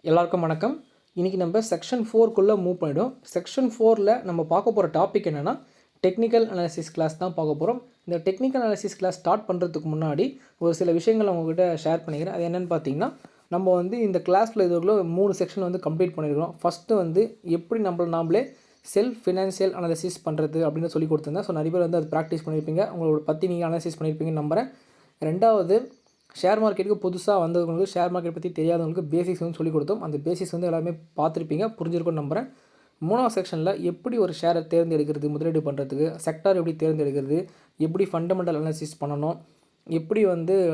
எல்லாருக்கும் வணக்கம். இன்றைக்கி நம்ம செக்ஷன் 4க்குள்ளே மூவ் பண்ணிவிடும். செக்ஷன் 4ல் நம்ம பார்க்க போகிற டாபிக் என்னென்னா டெக்னிக்கல் அனாலிசிஸ் கிளாஸ் தான் பார்க்க போகிறோம். இந்த டெக்னிக்கல் அனாலிசிஸ் கிளாஸ் ஸ்டார்ட் பண்ணுறதுக்கு முன்னாடி ஒரு சில விஷயங்கள் உங்கள்கிட்ட ஷேர் பண்ணிக்கிறேன். அது என்னென்னு பார்த்தீங்கன்னா, நம்ம இந்த கிளாஸில் இதுக்குள்ளே 3 செக்ஷன் கம்ப்ளீட் பண்ணியிருக்கிறோம். ஃபஸ்ட்டு எப்படி நாமளே செல்ஃப் ஃபினான்ஷியல் அனாலிசிஸ் பண்ணுறது அப்படின்னு சொல்லி கொடுத்துருந்தேன். ஸோ நிறைய பேர் அது ப்ராக்டிஸ் பண்ணியிருப்பீங்க, உங்களோட பற்றி நீங்கள் அனாலிசிஸ் பண்ணியிருப்பீங்கன்னு நம்புகிறேன். ரெண்டாவது, ஷேர் மார்க்கெட்டுக்கு புதுசாக வந்தவங்களுக்கு, ஷேர் மார்க்கெட் பற்றி தெரியாதவங்களுக்கு பேசிக்ஸ் சொல்லிக் கொடுத்தோம். அந்த பேசிக்ஸ் எல்லாமே பார்த்துருப்பீங்க, புரிஞ்சிருக்கும்னு நம்புகிறேன். 3வது செக்ஷனில் எப்படி ஒரு ஷேரை தேர்ந்தெடுக்கிறது, முதலீடு பண்ணுறதுக்கு செக்டார் எப்படி தேர்ந்தெடுக்கிறது, எப்படி ஃபண்டமெண்டல் அனாலிசிஸ் பண்ணணும், எப்படி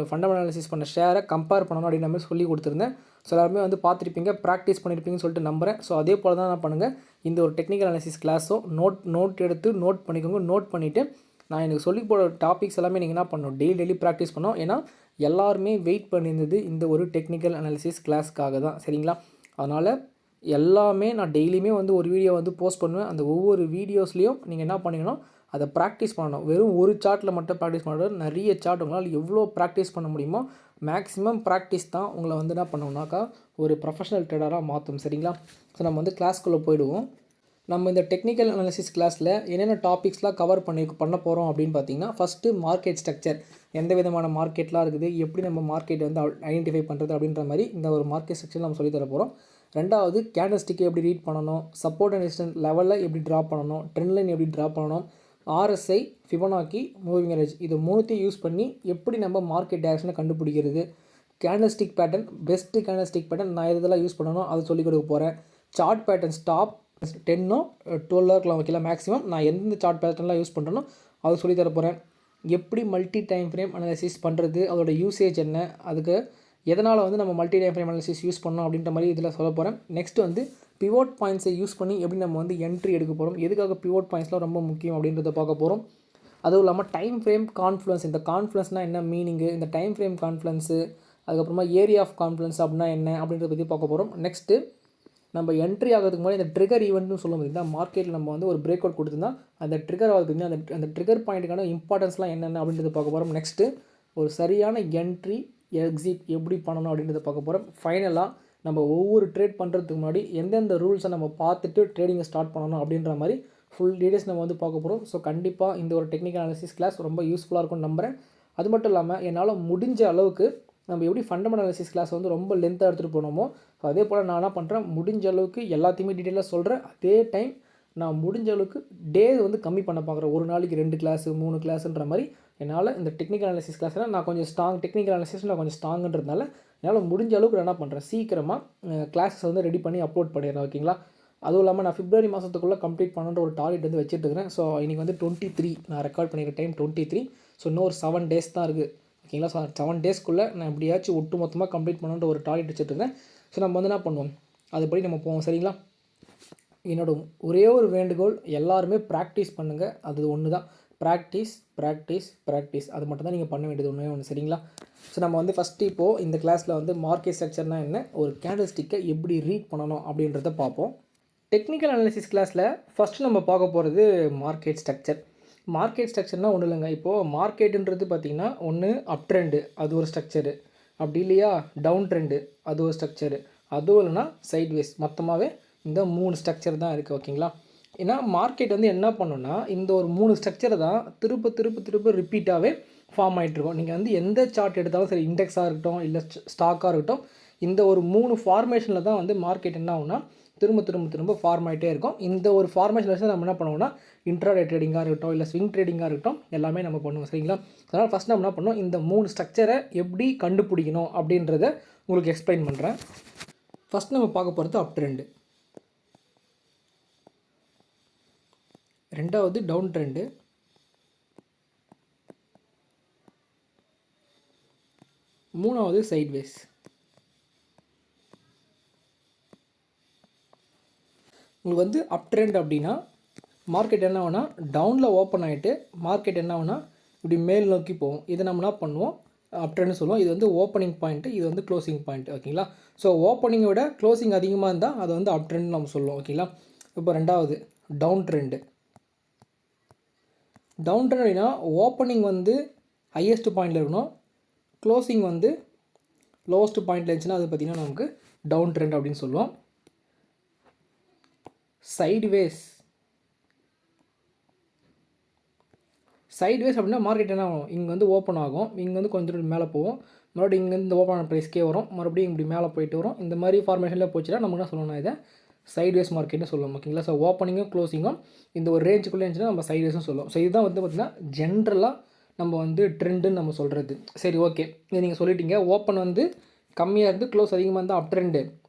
ஃபண்டமெண்டல் அனாலிசிஸ் பண்ண ஷேரை கம்பேர் பண்ணணும் அப்படின்னு மாதிரி சொல்லி கொடுத்துருந்தேன். ஸோ எல்லாருமே பார்த்துருப்பீங்க, ப்ராக்டிஸ் பண்ணியிருப்பீங்கன்னு சொல்லிட்டு நம்புகிறேன். ஸோ அதே போல் தான் நான் பண்ணுங்கள். இந்த ஒரு டெக்னிக்கல் அனாலிசிஸ் கிளாஸோ நோட் எடுத்து நோட் பண்ணிக்கோங்க. நோட் பண்ணிவிட்டு நான் எனக்கு சொல்லி போகிற டாபிக்ஸ் எல்லாமே நீங்கள் என்ன பண்ணணும், டெய்லி ப்ராக்டிஸ் பண்ணோம். ஏன்னா எல்லாருமே வெயிட் பண்ணியிருந்தது இந்த ஒரு டெக்னிக்கல் அனாலிசிஸ் கிளாஸ்க்காக தான், சரிங்களா? அதனால் எல்லாமே நான் டெய்லியுமே ஒரு வீடியோ போஸ்ட் பண்ணுவேன். அந்த ஒவ்வொரு வீடியோஸ்லேயும் நீங்கள் என்ன பண்ணிக்கணும், அதை ப்ராக்டிஸ் பண்ணணும். வெறும் ஒரு சார்ட்டில் மட்டும் ப்ராக்டிஸ் பண்ணுறது, நிறைய சார்ட் உங்களால் எவ்வளோ ப்ராக்டிஸ் பண்ண முடியுமோ மேக்ஸிமம் ப்ராக்டிஸ் தான் உங்களை என்ன பண்ணணும்னாக்கா ஒரு ப்ரொஃபஷனல் ட்ரேடராக மாற்றும், சரிங்களா? ஸோ நம்ம கிளாஸ்க்குள்ளே போயிடுவோம். நம்ம இந்த டெக்னிக்கல் அனாலிசிஸ் கிளாஸில் என்னென்ன டாபிக்ஸ்லாம் கவர் பண்ண போகிறோம் அப்படின்னு பார்த்தீங்கன்னா, ஃபஸ்ட்டு மார்க்கெட் ஸ்ட்ரக்சர், எந்த விதமான மார்க்கெட்லாம் இருக்குது, எப்படி நம்ம மார்க்கெட் ஐடென்டிஃபை பண்ணுறது அப்படின்ற மாதிரி இந்த ஒரு மார்க்கெட் ஸ்ட்ரக்சர் நம்ம சொல்லித்தர போகிறோம். ரெண்டாவது, கேண்டல்ஸ்டிக்கை எப்படி ரீட் பண்ணணும், சப்போர்ட் அண்ட் ரெசிஸ்டன்ஸ் லெவலில் எப்படி ட்ரா பண்ணணும், ட்ரெண்ட் லைன் எப்படி ட்ரா பண்ணணும், ஆர்எஸ்ஐ, ஃபிபனாக்கி, மூவிங் ஆவரேஜ், இது மூணுத்தையும் யூஸ் பண்ணி எப்படி நம்ம மார்க்கெட் டைரக்ஷனை கண்டுபிடிக்கிறது, candlestick pattern, best candlestick pattern நான் இதெல்லாம் யூஸ் பண்ணணும் அதை சொல்லிக் கொடுக்க போகிறேன். சார்ட் பேட்டர்ன் ஸ்டாப் 10 12 இருக்கலாம், ஓகேல? மேக்ஸிமம் நான் எந்த சார்ட் பேட்டர்ன்லாம் யூஸ் பண்ணுறேனோ அதை சொல்லி தர போகிறேன். எப்படி மல்டி டைம் ஃப்ரேம் அனாலிசிஸ் பண்ணுறது, அதோட யூசேஜ் என்ன, அதுக்கு எதனால் நம்ம multi time frame analysis use பண்ணோம் அப்படின்ற மாதிரி இதில் சொல்ல போகிறேன். நெக்ஸ்ட்டு பிவோட் பாயிண்ட்ஸை யூஸ் பண்ணி எப்படி நம்ம என்ட்ரி எடுக்க போகிறோம், எதுக்காக பிவோட் பாயிண்ட்ஸ்லாம் ரொம்ப முக்கியம் அப்படின்றத பார்க்க போகிறோம். அதுவும் இல்லாமல் டைம் ஃப்ரேம் கான்ஃப்ளூயன்ஸ், இந்த கான்ஃப்ளூயன்ஸ்னால் என்ன மீனிங்கு, இந்த டைம் ஃப்ரேம் கான்ஃப்ளூயன்ஸு, அதுக்கப்புறமா ஏரியா ஆஃப் கான்ஃப்ளூயன்ஸ் அப்படின்னா என்ன அப்படின்றத பற்றி பார்க்க போகிறோம். நெக்ஸ்ட்டு நம்ம என்ட்ரி ஆகிறதுக்கு முன்னாடி இந்த ட்ரிகர் ஈவெண்ட்னு சொல்ல முடியுது. மார்க்கெட்டில் நம்ம ஒரு பிரேக் அவுட் கொடுத்துருந்தா அந்த ட்ரிகர் ஆகுதுன்னா அந்த ட்ரிகர் பாயிண்ட்டுக்கான இம்பார்ட்டன்ஸ்லாம் என்னென்ன அப்படின்றத பார்க்க போகிறோம். நெக்ஸ்ட்டு ஒரு சரியான என்ட்ரி எக்ஸிட் எப்படி பண்ணணும் அப்படின்றத பார்க்க போகிறோம். ஃபைனலாக நம்ம ஒவ்வொரு ட்ரேட் பண்ணுறதுக்கு முன்னாடி எந்தெந்த ரூல்ஸை நம்ம பார்த்துட்டு ட்ரேடிங்கை ஸ்டார்ட் பண்ணணும் அப்படின்ற மாதிரி ஃபுல் டீடைல்ஸ் நம்ம பார்க்க போகிறோம். ஸோ கண்டிப்பாக இந்த ஒரு டெக்னிக்கல் அனாலிசிஸ் கிளாஸ் ரொம்ப யூஸ்ஃபுல்லாக இருக்கும்னு நம்புகிறேன். அது மட்டும் இல்லாமல் என்னால் முடிஞ்ச அளவுக்கு நம்ம எப்படி ஃபண்டமெண்டல் அனாலிசிஸ் கிளாஸ் ரொம்ப லென்த்தாக எடுத்துகிட்டு போனோமோ, ஸோ அதே போல் நான் என்ன பண்ணுறேன், முடிஞ்ச அளவுக்கு எல்லாத்தையுமே டீட்டெயிலாக சொல்கிறேன். அதே டைம் நான் முடிஞ்ச அளவுக்கு டே கம்மி பண்ண பார்க்குறேன். ஒரு நாளைக்கு 2 கிளாஸு 3 கிளாஸுன்ற மாதிரி என்னால் இந்த டெக்னிக்கல் அனாலிசிஸ் கிளாஸில் நான் கொஞ்சம் டெக்னிக்கல் அனாலிசிஸ் நான் கொஞ்சம் ஸ்ட்ராங்குன்றதுனால என்னால் முடிஞ்ச அளவுக்கு நான் என்ன பண்ணுறேன், சீக்கிரமாக கிளாஸஸ் ரெடி பண்ணி அப்லோட் பண்ணிடுறேன், ஓகேங்களா? அதுவும் இல்லாமல் நான் பிப்ரவரி மாதத்துக்குள்ளே கம்ப்ளீட் பண்ணுற ஒரு டார்கெட் வச்சுட்டு இருக்கிறேன். ஸோ இன்றைக்கி 23 நான் ரெக்கார்ட் பண்ணிக்கிற டைம் 23. ஸோ இன்னும் ஒரு 7 days தான் இருக்குது, ஓகேங்களா? ஸோ 7 daysக்குள்ளே நான் எப்படியாச்சும் ஒட்டு மொத்தமாக கம்ப்ளீட் பண்ணணுன்ற ஒரு டார்கெட் வச்சுருக்கேன். ஸோ நம்ம என்ன பண்ணுவோம், அதுபடி நம்ம போவோம், சரிங்களா? என்னோட ஒரே ஒரு வேண்டுகோள், எல்லாருமே ப்ராக்டிஸ் பண்ணுங்கள். அது ஒன்று தான், ப்ராக்டிஸ் ப்ராக்டிஸ் ப்ராக்டிஸ். அது மட்டும் தான் நீங்கள் பண்ண வேண்டியது ஒன்று, சரிங்களா? ஸோ நம்ம ஃபஸ்ட்டு இப்போது இந்த கிளாஸில் மார்க்கெட் ஸ்ட்ரக்சர்னால் என்ன, ஒரு கேண்டில் ஸ்டிக்கை எப்படி ரீட் பண்ணணும் அப்படின்றத பார்ப்போம். டெக்னிக்கல் அனாலிசிஸ் கிளாஸில் ஃபஸ்ட்டு நம்ம பார்க்க போகிறது மார்க்கெட் ஸ்ட்ரக்சர். மார்க்கெட் ஸ்ட்ரக்சர்னால் ஒன்றும் இல்லைங்க. இப்போது மார்க்கெட்டுன்றது பார்த்திங்கன்னா, ஒன்று அப் ட்ரெண்டு, அது ஒரு ஸ்ட்ரக்சரு. அப்படி இல்லையா டவுன் ட்ரெண்டு, அது ஒரு ஸ்ட்ரக்சரு. அதுவும் இல்லைனா சைட்வேஸ். மொத்தமாகவே இந்த 3 ஸ்ட்ரக்சர் தான் இருக்குது, ஓகேங்களா? ஏன்னா மார்க்கெட் என்ன பண்ணுன்னா, இந்த ஒரு 3 ஸ்ட்ரக்சரை தான் திருப்ப திருப்ப திருப்ப ரிப்பீட்டாகவே ஃபார்ம் ஆகிட்டுருக்கோம். நீங்கள் எந்த சார்ட் எடுத்தாலும் சரி, இண்டெக்ஸாக இருக்கட்டும் இல்லை ஸ்டாக்காக இருக்கட்டும், இந்த ஒரு 3 ஃபார்மேஷனில் தான் மார்க்கெட் என்ன ஆகுனா திரும்ப திரும்ப திரும்ப ஃபார்ம் ஆகிட்டே இருக்கும். இந்த ஒரு ஃபார்மேஷன் வச்சு நம்ம என்ன பண்ணுவோம்னா, இன்ட்ராடே ட்ரேடிங்காக இருக்கட்டும் இல்லை ஸ்விங் ட்ரேடிங்காக இருக்கட்டும், எல்லாமே நம்ம பண்ணுவோம், சரிங்களா? அதனால் ஃபஸ்ட் நம்ம என்ன பண்ணோம், இந்த 3 ஸ்ட்ரக்சரை எப்படி கண்டுபிடிக்கணும் அப்படின்றத உங்களுக்கு எக்ஸ்பிளைன் பண்ணுறேன். ஃபஸ்ட் நம்ம பார்க்க போகிறது அப் ட்ரெண்டு, ரெண்டாவது டவுன் ட்ரெண்டு, மூணாவது சைட்வேஸ். உங்களுக்கு அப் ட்ரெண்ட் அப்படின்னா மார்க்கெட் என்ன ஆகுனா டவுனில் ஓப்பன் ஆகிட்டு மார்க்கெட் என்ன ஆகுனா இப்படி மேல் நோக்கி போகும். இதை நம்ம என்ன பண்ணுவோம், அப் ட்ரெண்ட்னு சொல்லுவோம். இது ஓப்பனிங் பாயிண்ட்டு, இது க்ளோசிங் பாயிண்ட், ஓகேங்களா? ஸோ ஓப்பனிங்கை விட க்ளோசிங் அதிகமாக இருந்தால் அது அப் ட்ரெண்ட் நம்ம சொல்லுவோம், ஓகேங்களா? இப்போ ரெண்டாவது டவுன் ட்ரெண்டு. டவுன் ட்ரெண்ட் அப்படின்னா ஓப்பனிங் ஹையஸ்ட் பாயிண்டில் இருக்கணும், க்ளோசிங் லோவஸ்ட் பாயிண்டில் இருந்துச்சுன்னா அது பார்த்திங்கன்னா நமக்கு டவுன் ட்ரெண்ட் அப்படின்னு சொல்லுவோம். சைட்வேஸ் அப்படின்னா மார்க்கெட் என்ன ஆகும், இங்கே வந்து ஓப்பன் ஆகும், இங்கே வந்து கொஞ்சம் மேலே போகும், மறுபடியும் இங்கேருந்து இந்த ஓப்பன் ஆன ப்ரைஸ்க்கே வரும், மறுபடியும் இப்படி மேலே போயிட்டு வரும். இந்த மாதிரி ஃபார்மேஷனில் போச்சுன்னா நம்ம என்ன சொல்லணும், இதை சைட்வேஸ் மார்க்கெட்னு சொல்லுவோம். ஓகேங்களா. ஸோ ஓப்பனிங்கும் க்ளோசிங்கும் இந்த ஒரு ரேஞ்சுக்குள்ளே இருந்துச்சுன்னா நம்ம சைட்வேஸ்னு சொல்லுவோம். ஸோ இதுதான் வந்து பார்த்திங்கன்னா ஜென்ரலாக நம்ம வந்து ட்ரெண்டுன்னு நம்ம சொல்கிறது. சரி, ஓகே, இது நீங்கள் சொல்லிட்டீங்க. ஓப்பன் வந்து கம்மியாக இருந்து க்ளோஸ் அதிகமாக இருந்தால் அப் ட்ரெண்டு,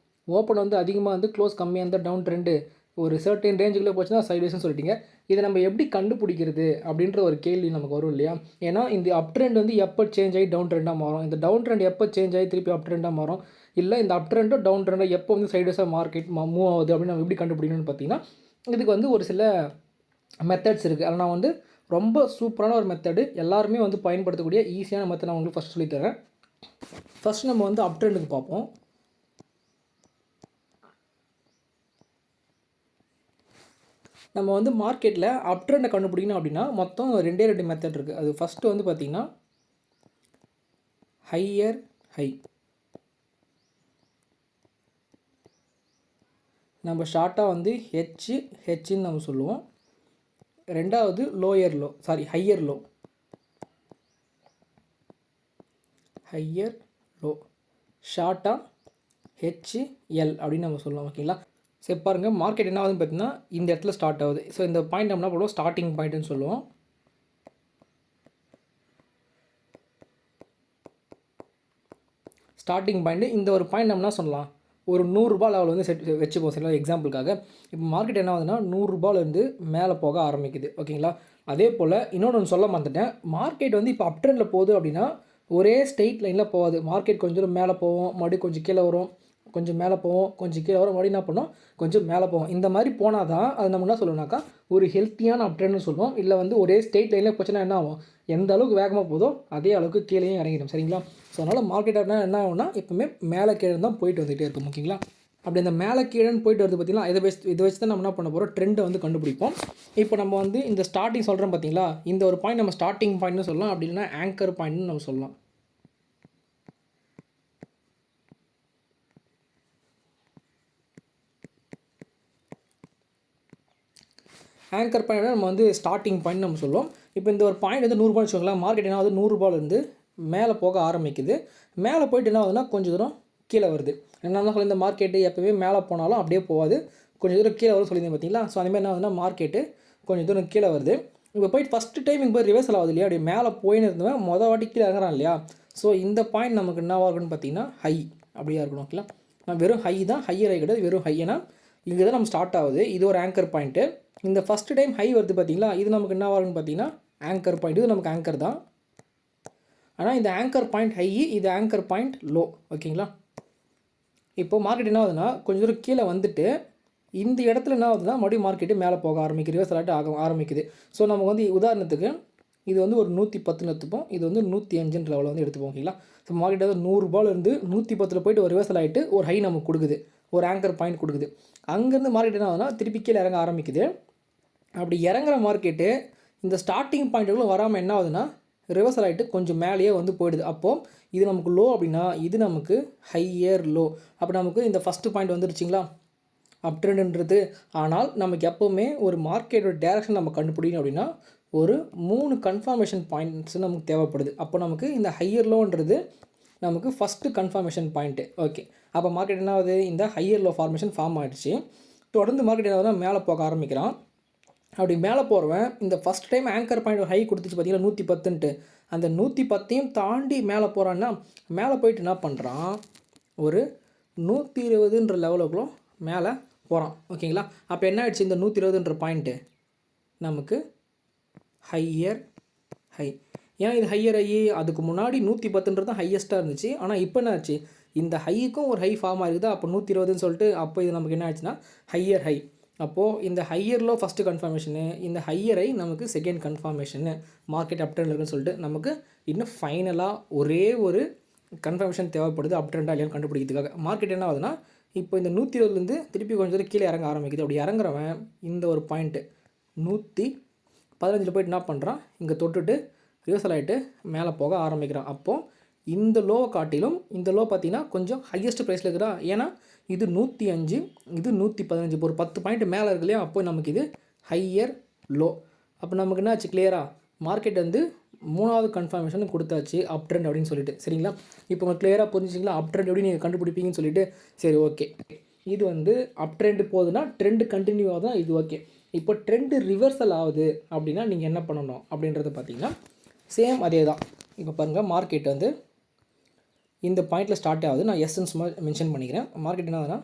ஓப்பன் வந்து அதிகமாக இருந்து க்ளோஸ் கம்மியாக இருந்தால் டவுன் ட்ரெண்டு, ஒரு சர்டன் ரேஞ்சுக்குள்ளே போச்சுன்னா சைட்வேஸ்னு சொல்லிட்டீங்க. இதை நம்ம எப்படி கண்டுபிடிக்கிறது அப்படின்ற ஒரு கேள்வி நமக்கு வரும் இல்லையா. ஏன்னா இந்த அப் ட்ரெண்ட் வந்து எப்போ சேஞ்ச் ஆகி டவுன் ட்ரெண்டாக மாறும், இந்த டவுன் ட்ரெண்ட் எப்போ சேஞ்ச் ஆகி திருப்பி அப் ட்ரெண்டாக மாறும், இல்லை இந்த அப் ட்ரெண்டும் டவுன் ட்ரெண்டும் எப்போ வந்து சைட்வேஸாக மார்க்கெட் மூவ் ஆகுது அப்படின்னு நம்ம எப்படி கண்டுபிடிக்கணும்னு பார்த்தீங்கன்னா, இதுக்கு வந்து ஒரு சில மெத்தட்ஸ் இருக்குது. அதில் நான் வந்து ரொம்ப சூப்பரான ஒரு மெத்தடு, எல்லாருமே வந்து பயன்படுத்தக்கூடிய ஈஸியான மெத்தட் நான் உங்களுக்கு ஃபஸ்ட் சொல்லித்தரேன். ஃபஸ்ட் நம்ம வந்து அப் ட்ரெண்டுக்கு பார்ப்போம். நம்ம வந்து மார்க்கெட்டில் அப் ட்ரெண்டை கண்டுபிடிக்கணும் அப்படின்னா மொத்தம் 2 மெத்தட் இருக்குது. அது ஃபஸ்ட்டு வந்து பார்த்திங்கன்னா ஹையர் ஹை, நம்ம ஷார்ட்டாக வந்து ஹெச்ன்னு நம்ம சொல்லுவோம். ரெண்டாவது ஹையர் லோ, ஷார்ட்டாக HL அப்படின்னு நம்ம சொல்லலாம். ஓகேங்களா. சரி பாருங்கள், மார்க்கெட் என்ன ஆகுதுன்னு பார்த்தீங்கன்னா இந்த இடத்துல ஸ்டார்ட் ஆகுது. ஸோ இந்த பாயிண்ட் நம்ம என்ன பண்ணுவோம், ஸ்டார்டிங் பாயிண்ட்டுன்னு சொல்லுவோம். ஸ்டார்டிங் பாயிண்ட்டு இந்த ஒரு பாயிண்ட் நம்ம என்ன சொல்லலாம், ஒரு 100 ரூபாய் லெவல் வந்து வச்சுப்போம். சரிங்களா. எக்ஸாம்பிளுக்காக இப்போ மார்க்கெட் என்ன ஆகுதுன்னா 100 ரூபாயிலேருந்து மேலே போக ஆரம்பிக்குது. ஓகேங்களா. அதே போல் இன்னொன்று சொல்ல மறந்துட்டேன், மார்க்கெட் வந்து இப்போ அப் ட்ரெண்டில் போகுது அப்படின்னா ஒரே ஸ்ட்ரெயிட் லைனில் போகாது. மார்க்கெட் கொஞ்சம் மேலே போகும், மறுபடியும் கொஞ்சம் கீழே வரும், கொஞ்சம் மேலே போவோம், கொஞ்சம் கீழே வரும், மறுபடியும் என்ன பண்ணோம், கொஞ்சம் மேலே போவோம். இந்த மாதிரி போனால் தான் அது நம்ம என்ன சொல்லணும்னாக்கா ஒரு ஹெல்த்தியான அப் ட்ரெண்ட்னு சொல்லுவோம். இல்லை வந்து ஒரே ஸ்ட்ரெயிட் லைனில் போச்சுன்னா என்ன ஆகும், எந்த அளவுக்கு வேகமாக போதோ அதே அளவுக்கு கீழேயும் இறங்கிடும். சரிங்களா. ஸோ அதனால் மார்க்கெட் என்ன ஆகும்னா எப்பவுமே மேலே கீழே தான் போயிட்டு வந்துகிட்டே இருக்கும். ஓகேங்களா. அப்படி அந்த மேலே கீழேன்னு போயிட்டு வருது பார்த்தீங்களா, இதை வச்சு தான் நம்ம என்ன பண்ண போகிறோம், ட்ரெண்டை வந்து கண்டுபிடிப்போம். இப்போ நம்ம வந்து இந்த ஸ்டார்டிங் சொல்கிறோம் பார்த்தீங்களா, இந்த ஒரு பாயிண்ட் நம்ம ஸ்டார்டிங் பாயிண்ட்னு சொல்லலாம், அப்படி இல்லைன்னா ஆங்கர் பாயிண்ட்னு நம்ம சொல்லலாம். ஆங்கர் பாயிண்ட் நம்ம வந்து ஸ்டார்டிங் பாயிண்ட் நம்ம சொல்லுவோம். இப்போ இந்த ஒரு பாயிண்ட் வந்து 100 ரூபான்னு வச்சுக்கோங்களேன். மார்க்கெட் என்ன ஆகுது, 100 ரூபாயிலேருந்து மேலே போக ஆரம்பிக்குது. மேலே போயிட்டு என்ன ஆகுதுன்னா கொஞ்சம் தூரம் கீழே வருது. என்ன சொல்லி இந்த மார்க்கெட்டு எப்போவே மேலே போனாலும் அப்படியே போகாது, கொஞ்சம் தூரம் கீழே வரும்னு சொல்லியிருந்தேன் பார்த்தீங்களா. ஸோ அதுமாதிரி என்ன ஆகுதுன்னா மார்க்கெட்டு கொஞ்சம் தூரம் கீழே வருது. இப்போ போயிட்டு ஃபஸ்ட்டு டைம் இங்கே போய் ரிவர்சல் ஆகுது இல்லையா, அப்படி மேலே போயின்னு இருந்தவன் வாட்டி கீழே இறங்குறான் இல்லையா. ஸோ இந்த பாயிண்ட் நமக்கு என்னவாக இருக்குன்னு பார்த்தீங்கன்னா ஹை அப்படியா இருக்கணும். ஓகேங்களா. நான் வெறும் ஹை தான், ஹையர் ஹை கிடையாது, வெறும் ஹையனா இங்கே தான் நம்ம ஸ்டார்ட் ஆகுது. இது ஒரு ஆங்கர் பாயிண்ட்டு. இந்த ஃபஸ்ட்டு டைம் ஹை வருது பார்த்தீங்களா, இது நமக்கு என்ன ஆகுதுன்னு பார்த்தீங்கன்னா ஆங்கர் பாயிண்ட். இது நமக்கு ஆங்கர் தான், ஆனால் இந்த ஆங்கர் பாயிண்ட் ஹை, இது ஆங்கர் பாயிண்ட் லோ. ஓகேங்களா. இப்போ மார்க்கெட் என்ன ஆகுதுன்னா கொஞ்சம் தூரம் கீழே வந்துட்டு இந்த இடத்துல என்ன ஆகுதுன்னா மறுபடியும் மார்க்கெட்டு மேலே போக ஆரம்பிக்குது, ரிவர்ஸ் ஆரம்பிக்குது. ஸோ நம்ம வந்து உதாரணத்துக்கு இது வந்து ஒரு 110 எடுத்துப்போம், இது வந்து 105 லெவலில் வந்து எடுத்துப்போம். ஓகேங்களா. ஸோ மார்க்கெட் வந்து 100 ரூபாயிலேருந்து 110 போய்ட்டு ஒரு ரிவர்சல் ஆகிட்டு ஒரு ஹை நமக்கு கொடுக்குது, ஒரு ஆங்கர் பாயிண்ட் கொடுக்குது. அங்கேருந்து மார்க்கெட் என்ன ஆகுதுன்னா திருப்பி கீழே இறங்க ஆரம்பிக்குது. அப்படி இறங்குற மார்க்கெட்டு இந்த ஸ்டார்டிங் பாயிண்ட்டுக்குள்ளே வராமல் என்ன ஆகுதுன்னா ரிவர்சல் ஆகிட்டு கொஞ்சம் மேலேயே வந்து போயிடுது. அப்போது இது நமக்கு லோ அப்படின்னா இது நமக்கு ஹையர் லோ. அப்போ நமக்கு இந்த ஃபஸ்ட்டு பாயிண்ட் வந்துருச்சிங்களா அப் ட்ரெண்டுன்றது. ஆனால் நமக்கு எப்போவுமே ஒரு மார்க்கெட்டோட டேரெக்ஷன் நம்ம கண்டுபிடிக்கணும் அப்படின்னா ஒரு 3 கன்ஃபர்மேஷன் பாயிண்ட்ஸ் நமக்கு தேவைப்படுது. அப்போ நமக்கு இந்த ஹையர் லோன்றது நமக்கு ஃபஸ்ட்டு கன்ஃபர்மேஷன் பாயிண்ட்டு. ஓகே, அப்போ மார்க்கெட் என்ன ஆகுது, இந்த ஹையர் லோ ஃபார்மேஷன் ஃபார்ம் ஆகிடுச்சு. தொடர்ந்து மார்க்கெட் என்ன ஆகுதுன்னா மேலே போக ஆரம்பிக்கிறான். அப்படி மேலே போகிறவன் இந்த ஃபஸ்ட் டைம் ஆங்கர் பாயிண்ட் ஒரு ஹை கொடுத்துச்சு பார்த்தீங்கன்னா 110ன்ட்டு, அந்த 110ஐயும் தாண்டி மேலே போகிறான்னா மேலே போயிட்டு என்ன பண்ணுறான், ஒரு 120ன்ற லெவலுக்குள்ள மேலே போகிறான். ஓகேங்களா. அப்போ என்ன ஆகிடுச்சு, இந்த 120ன்ற பாயிண்ட்டு நமக்கு ஹையர் ஹை. ஏன்னா இது ஹையர் ஹை, அதுக்கு முன்னாடி 110ன்றது தான் ஹையஸ்ட்டாக இருந்துச்சு. ஆனால் இப்போ என்ன ஆச்சு, இந்த ஹைக்கும் ஒரு ஹை ஃபார்ம் ஆகிருக்குது. அப்போ 120ன்னு சொல்லிட்டு அப்போ இது நமக்கு என்ன ஆச்சுன்னா ஹையர் ஹை. அப்போது இந்த ஹையரில் ஃபஸ்ட்டு கன்ஃபர்மேஷனு, இந்த ஹையர் ஹை நமக்கு செகண்ட் கன்ஃபர்மேஷனு, மார்க்கெட் அப் ட்ரெண்ட் இருக்குன்னு சொல்லிட்டு நமக்கு இன்னும் ஃபைனலாக ஒரே ஒரு கன்ஃபர்மேஷன் தேவைப்படுது அப் ட்ரெண்டாக இல்லையான்னு கண்டுபிடிக்கிறதுக்காக. மார்க்கெட் என்ன ஆகுதுன்னா இப்போ இந்த 120லேருந்து திருப்பி கொஞ்சம் தூரம் கீழே இறங்க ஆரம்பிக்குது. அப்படி இறங்குறவன் இந்த ஒரு பாயிண்ட்டு 115 போய்ட்டு என்ன பண்ணுறான், இங்கே தொட்டுட்டு ரிவர்சல் ஆகிட்டு மேலே போக ஆரம்பிக்கிறான். அப்போது இந்த லோவை காட்டிலும் இந்த லோ பார்த்தீங்கன்னா கொஞ்சம் ஹையஸ்ட் ப்ரைஸில் இருக்குதா, ஏன்னா இது 105, இது 115, ஒரு 10 பாயிண்ட் மேலே இருக்கு இல்லையா, அப்போ நமக்கு இது ஹையர் லோ. அப்போ நமக்கு என்ன ஆச்சு, கிளியராக மார்க்கெட் வந்து 3வது கன்ஃபர்மேஷன் கொடுத்தாச்சு அப் ட்ரெண்ட் அப்படின்னு சொல்லிட்டு. சரிங்களா, இப்போ உங்களுக்கு கிளியராக புரிஞ்சிங்களா அப் ட்ரெண்ட் எப்படி நீங்கள் கண்டுபிடிப்பீங்கன்னு சொல்லிட்டு. சரி, ஓகே, இது வந்து அப் ட்ரெண்ட் போகுதுன்னா ட்ரெண்டு கண்டினியூ ஆகுதுன்னா இது ஓகே. இப்போ ட்ரெண்டு ரிவர்சல் ஆகுது அப்படின்னா நீங்கள் என்ன பண்ணணும் அப்படின்றத பார்த்தீங்கன்னா சேம் அதே தான். இப்போ பாருங்கள், மார்க்கெட் வந்து இந்த பாயிண்டில் ஸ்டார்ட் ஆகுது. நான் எஸ்ன்னு சும்மா மென்ஷன் பண்ணிக்கிறேன். மார்க்கெட் என்ன ஆகுதுன்னா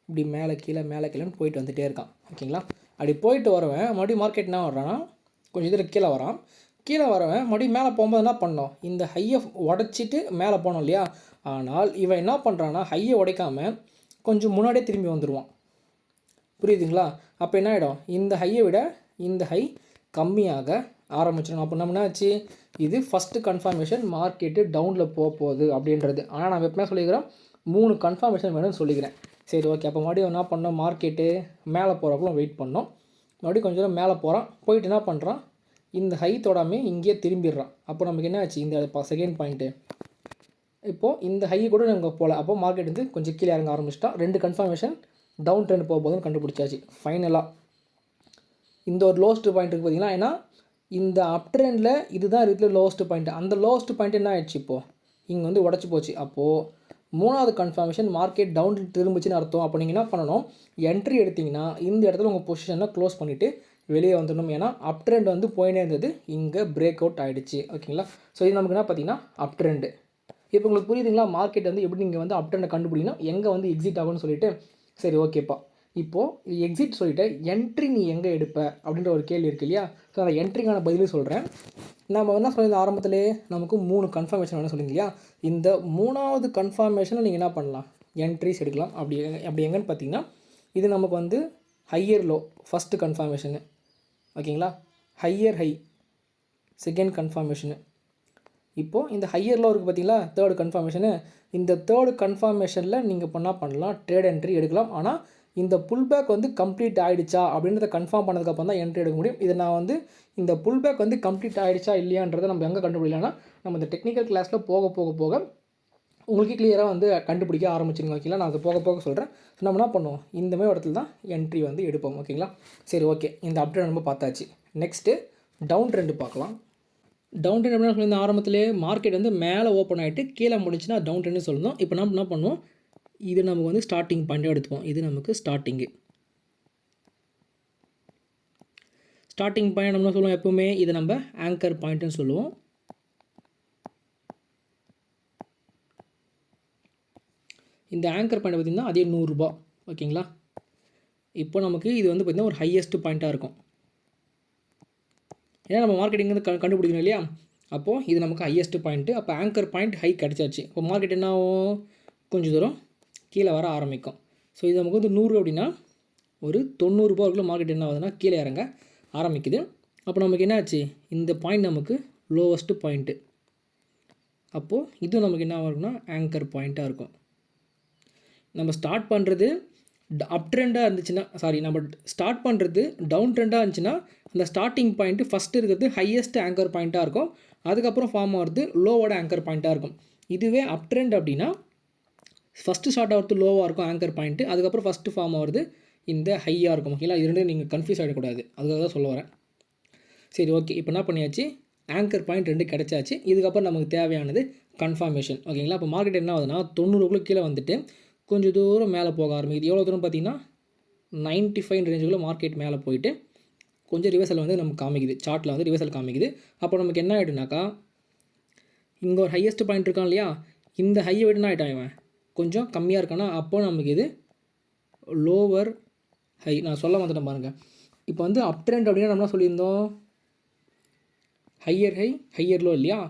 இப்படி மேலே கீழேன்னு போயிட்டு வந்துகிட்டே இருக்கான். ஓகேங்களா, அப்படி போயிட்டு வரவன் மறுபடியும் மார்க்கெட் என்ன வர்றான்னா கொஞ்சம் இதில் கீழே வரான். கீழே வரவன் மறுபடியும் மேலே போகும்போது என்ன பண்ணோம், இந்த ஹையை உடச்சிட்டு மேலே போனோம் இல்லையா. ஆனால் இவன் என்ன பண்ணுறான்னா ஹையை உடைக்காமல் கொஞ்சம் முன்னாடியே திரும்பி வந்துடுவான். புரியுதுங்களா, அப்போ என்ன ஆகிடும், இந்த ஹையை விட இந்த ஹை கம்மியாக ஆரம்பிச்சிடணும். அப்போ நம்ம என்ன ஆச்சு, இது ஃபஸ்ட்டு கன்ஃபர்மேஷன் மார்க்கெட்டு டவுனில் போகுது அப்படின்றது. ஆனால் நான் எப்பவுமே சொல்லிக்கிறேன் 3 கன்ஃபர்மேஷன் வேணும்னு சொல்லிக்கிறேன். சரி, ஓகே. அப்போ மறுபடியும் என்ன பண்ணோம், மார்க்கெட்டு மேலே போகிறப்போ வெயிட் பண்ணோம். மறுபடியும் கொஞ்சம் நேரம் மேலே போகிறான், போயிட்டு என்ன பண்ணுறான், இந்த ஹை தொடாமல் இங்கேயே திரும்பிடுறான். அப்போ நமக்கு என்ன ஆச்சு, இந்த செகண்ட் பாயிண்ட்டு இப்போது இந்த ஹை கூட நாங்கள் போகல. அப்போ மார்க்கெட் வந்து கொஞ்சம் கீழே இறங்க ஆரம்பிச்சிட்டா. 2 கன்ஃபர்மேஷன் டவுன் ட்ரெண்ட் போகும்போதுன்னு கண்டுபிடிச்சாச்சு. ஃபைனலாக இந்த ஒரு லோஸ்ட் பாயிண்ட் இருக்குது பார்த்தீங்களா, ஏன்னா இந்த அப் ட்ரெண்டில் இதுதான் இருக்கிற லோவஸ்ட் பாயிண்ட். அந்த லோவஸ்ட் பாயிண்ட் என்ன ஆயிடுச்சு, இப்போது இங்கே வந்து உடச்சி போச்சு. அப்போது 3வது கன்ஃபர்மேஷன் மார்க்கெட் டவுன் திரும்பிச்சுன்னு அர்த்தம். அப்போ நீங்கள் என்ன பண்ணணும், என்ட்ரி எடுத்திங்கன்னா இந்த இடத்துல உங்கள் பொசிஷனை க்ளோஸ் பண்ணிவிட்டு வெளியே வந்துடணும். ஏன்னா அப் ட்ரெண்ட் வந்து போயினே இருந்தது, இங்கே பிரேக் அவுட் ஆகிடுச்சு. ஓகேங்களா, ஸோ இது நமக்கு என்ன பார்த்தீங்கன்னா அப் ட்ரெண்டு. இப்போ உங்களுக்கு புரியுதுங்களா, மார்க்கெட் வந்து எப்படி நீங்கள் வந்து அப் ட்ரெண்டை கண்டுபிடிக்கணும், எங்கே வந்து எக்ஸிட் ஆகும்னு சொல்லிட்டு. சரி, ஓகேப்பா. இப்போது எக்ஸிட் சொல்லிவிட்டு என்ட்ரி நீ எங்கே எடுப்ப அப்படின்ற ஒரு கேள்வி இருக்குது இல்லையா. ஸோ அந்த என்ட்ரிக்கான பதிலும் சொல்கிறேன். நம்ம என்ன சொல்லியிருந்த ஆரம்பத்திலே நமக்கு 3 கன்ஃபர்மேஷன் வேணும் சொல்லிங்க இல்லையா. இந்த 3வது கன்ஃபர்மேஷனை நீங்கள் என்ன பண்ணலாம், என்ட்ரிஸ் எடுக்கலாம். அப்படி எங்கன்னு பார்த்தீங்கன்னா இது நமக்கு வந்து ஹையர் லோ ஃபஸ்ட்டு கன்ஃபர்மேஷனு. ஓகேங்களா, ஹையர் ஹை செகண்ட் கன்ஃபர்மேஷனு. இப்போது இந்த ஹையர் லோ இருக்குது பார்த்தீங்களா, தேர்டு கன்ஃபர்மேஷனு. இந்த தேர்டு கன்ஃபர்மேஷனில் நீங்கள் என்ன பண்ணலாம், ட்ரேட் என்ட்ரி எடுக்கலாம். ஆனால் இந்த புல் பேக் வந்து கம்ப்ளீட் ஆகிடுச்சா அப்படின்றத கன்ஃபார்ம் பண்ணதுக்கப்புறம் தான் என்ட்ரி எடுக்க முடியும். இதை நான் வந்து இந்த புல் பேக் வந்து கம்ப்ளீட் ஆகிடுச்சா இல்லையான்றதை நம்ம எங்கே கண்டுபிடிக்கலாம்னா நம்ம இந்த டெக்னிக்கல் கிளாஸில் போக போக போக உங்களுக்கு கிளியராக வந்து கண்டுபிடிக்க ஆரம்பிச்சிருங்க. ஓகேங்களா, நான் அதை போக போக சொல்கிறேன். ஸோ நம்ம என்ன பண்ணுவோம், இந்த மாதிரி இடத்துல தான் என்ட்ரி வந்து எடுப்போம். ஓகேங்களா, சரி, ஓகே. இந்த அப்டேட் நம்ம பார்த்தாச்சு. நெக்ஸ்ட்டு டவுன் ட்ரெண்டு பார்க்கலாம். டவுன் ட்ரெண்ட் அப்படின்னா சொல்லி இந்த ஆரம்பத்திலே மார்க்கெட் வந்து மேலே ஓப்பன் ஆகிட்டு கீழே முடிச்சுன்னா டவுன் ட்ரெண்டு சொல்லணும். இப்போ நம்ம என்ன பண்ணுவோம், இது நமக்கு வந்து ஸ்டார்டிங் பாயிண்ட்டாக எடுத்துப்போம். இது நமக்கு ஸ்டார்டிங் பாயிண்ட் நம்ம சொல்லுவோம் எப்போவுமே, இதை நம்ம ஆங்கர் பாயிண்ட்டுன்னு சொல்லுவோம். இந்த ஆங்கர் பாயிண்ட் பார்த்திங்கன்னா அதே 100 ரூபா. ஓகேங்களா, இப்போ நமக்கு இது வந்து பார்த்திங்கன்னா ஒரு ஹையஸ்ட் பாயிண்ட்டாக இருக்கும். ஏன்னா நம்ம மார்க்கெட்டிங் வந்து கண்டுபிடிக்கணும் இல்லையா. அப்போது இது நமக்கு ஹையஸ்ட் பாயிண்ட்டு. அப்போ ஆங்கர் பாயிண்ட் ஹை கிடச்சாச்சு. இப்போ மார்க்கெட் என்ன ஆகும், கொஞ்சம் தூரம் கீழே வர ஆரம்பிக்கும். ஸோ இது நமக்கு வந்து 100 அப்படின்னா ஒரு 90 ரூபா வரைக்கும் மார்க்கெட் என்ன ஆகுதுன்னா கீழே இறங்க ஆரம்பிக்குது. அப்போ நமக்கு என்ன ஆச்சு, இந்த பாயிண்ட் நமக்கு லோவஸ்ட்டு பாயிண்ட்டு. அப்போது இது நமக்கு என்ன ஆகும்னா ஆங்கர் பாயிண்ட்டாக இருக்கும். நம்ம ஸ்டார்ட் பண்ணுறது அப் ட்ரெண்டாக இருந்துச்சுன்னா, நம்ம ஸ்டார்ட் பண்ணுறது டவுன் ட்ரெண்டாக இருந்துச்சுன்னா அந்த ஸ்டார்டிங் பாயிண்ட்டு ஃபஸ்ட்டு இருக்கிறது ஹையஸ்ட் ஆங்கர் பாயிண்ட்டாக இருக்கும். அதுக்கப்புறம் ஃபார்ம் ஆகிறது லோவோட ஆங்கர் பாயிண்ட்டாக இருக்கும். இதுவே அப் ட்ரெண்ட் அப்படின்னா ஃபஸ்ட்டு ஸ்டார்ட் ஆகிறது லோவாக இருக்கும் ஆங்கர் பாயிண்ட்டு, அதுக்கப்புறம் ஃபஸ்ட்டு ஃபார்ம் ஆகிறது இந்த ஹையாக இருக்கும். ஓகேங்களா, இது ரெண்டும் நீங்கள் கன்ஃபியூஸ் ஆகிடக்கூடாது, அதுக்காக தான் சொல்ல வரேன். சரி, ஓகே. இப்போ என்ன பண்ணியாச்சு, ஆங்கர் பாயிண்ட் 2 கிடச்சாச்சு. இதுக்கப்புறம் நமக்கு தேவையானது கன்ஃபர்மேஷன். ஓகேங்களா, இப்போ மார்க்கெட் என்ன ஆகுதுன்னா 90 கீழே வந்துட்டு கொஞ்சம் தூரம் மேலே போக ஆரம்பிக்குது. எவ்வளோ தூரம் பார்த்தீங்கன்னா 95 ரேஞ்சுக்குள்ளே மார்க்கெட் மேலே போயிட்டு கொஞ்சம் ரிவர்சல் வந்து நமக்கு காமிக்குது, சார்ட்டில் வந்து ரிவர்சல் காமிக்குது. அப்போ நமக்கு என்ன ஆகிடுனாக்கா, இங்கே ஒரு ஹையஸ்ட் பாயிண்ட் இருக்கான் இல்லையா, இந்த ஹையை விட என்ன ஆகிட்டான் இவன் கொஞ்சம் கம்மியாக இருக்கானா, அப்போ நமக்கு இது லோவர் ஹை. நான் சொல்ல வந்துட்டேன் பாருங்கள். இப்போ வந்து அப் ட்ரெண்ட் அப்படின்னா நம்ம என்ன சொல்லியிருந்தோம், ஹையர் ஹை ஹையர் லோ இல்லையா.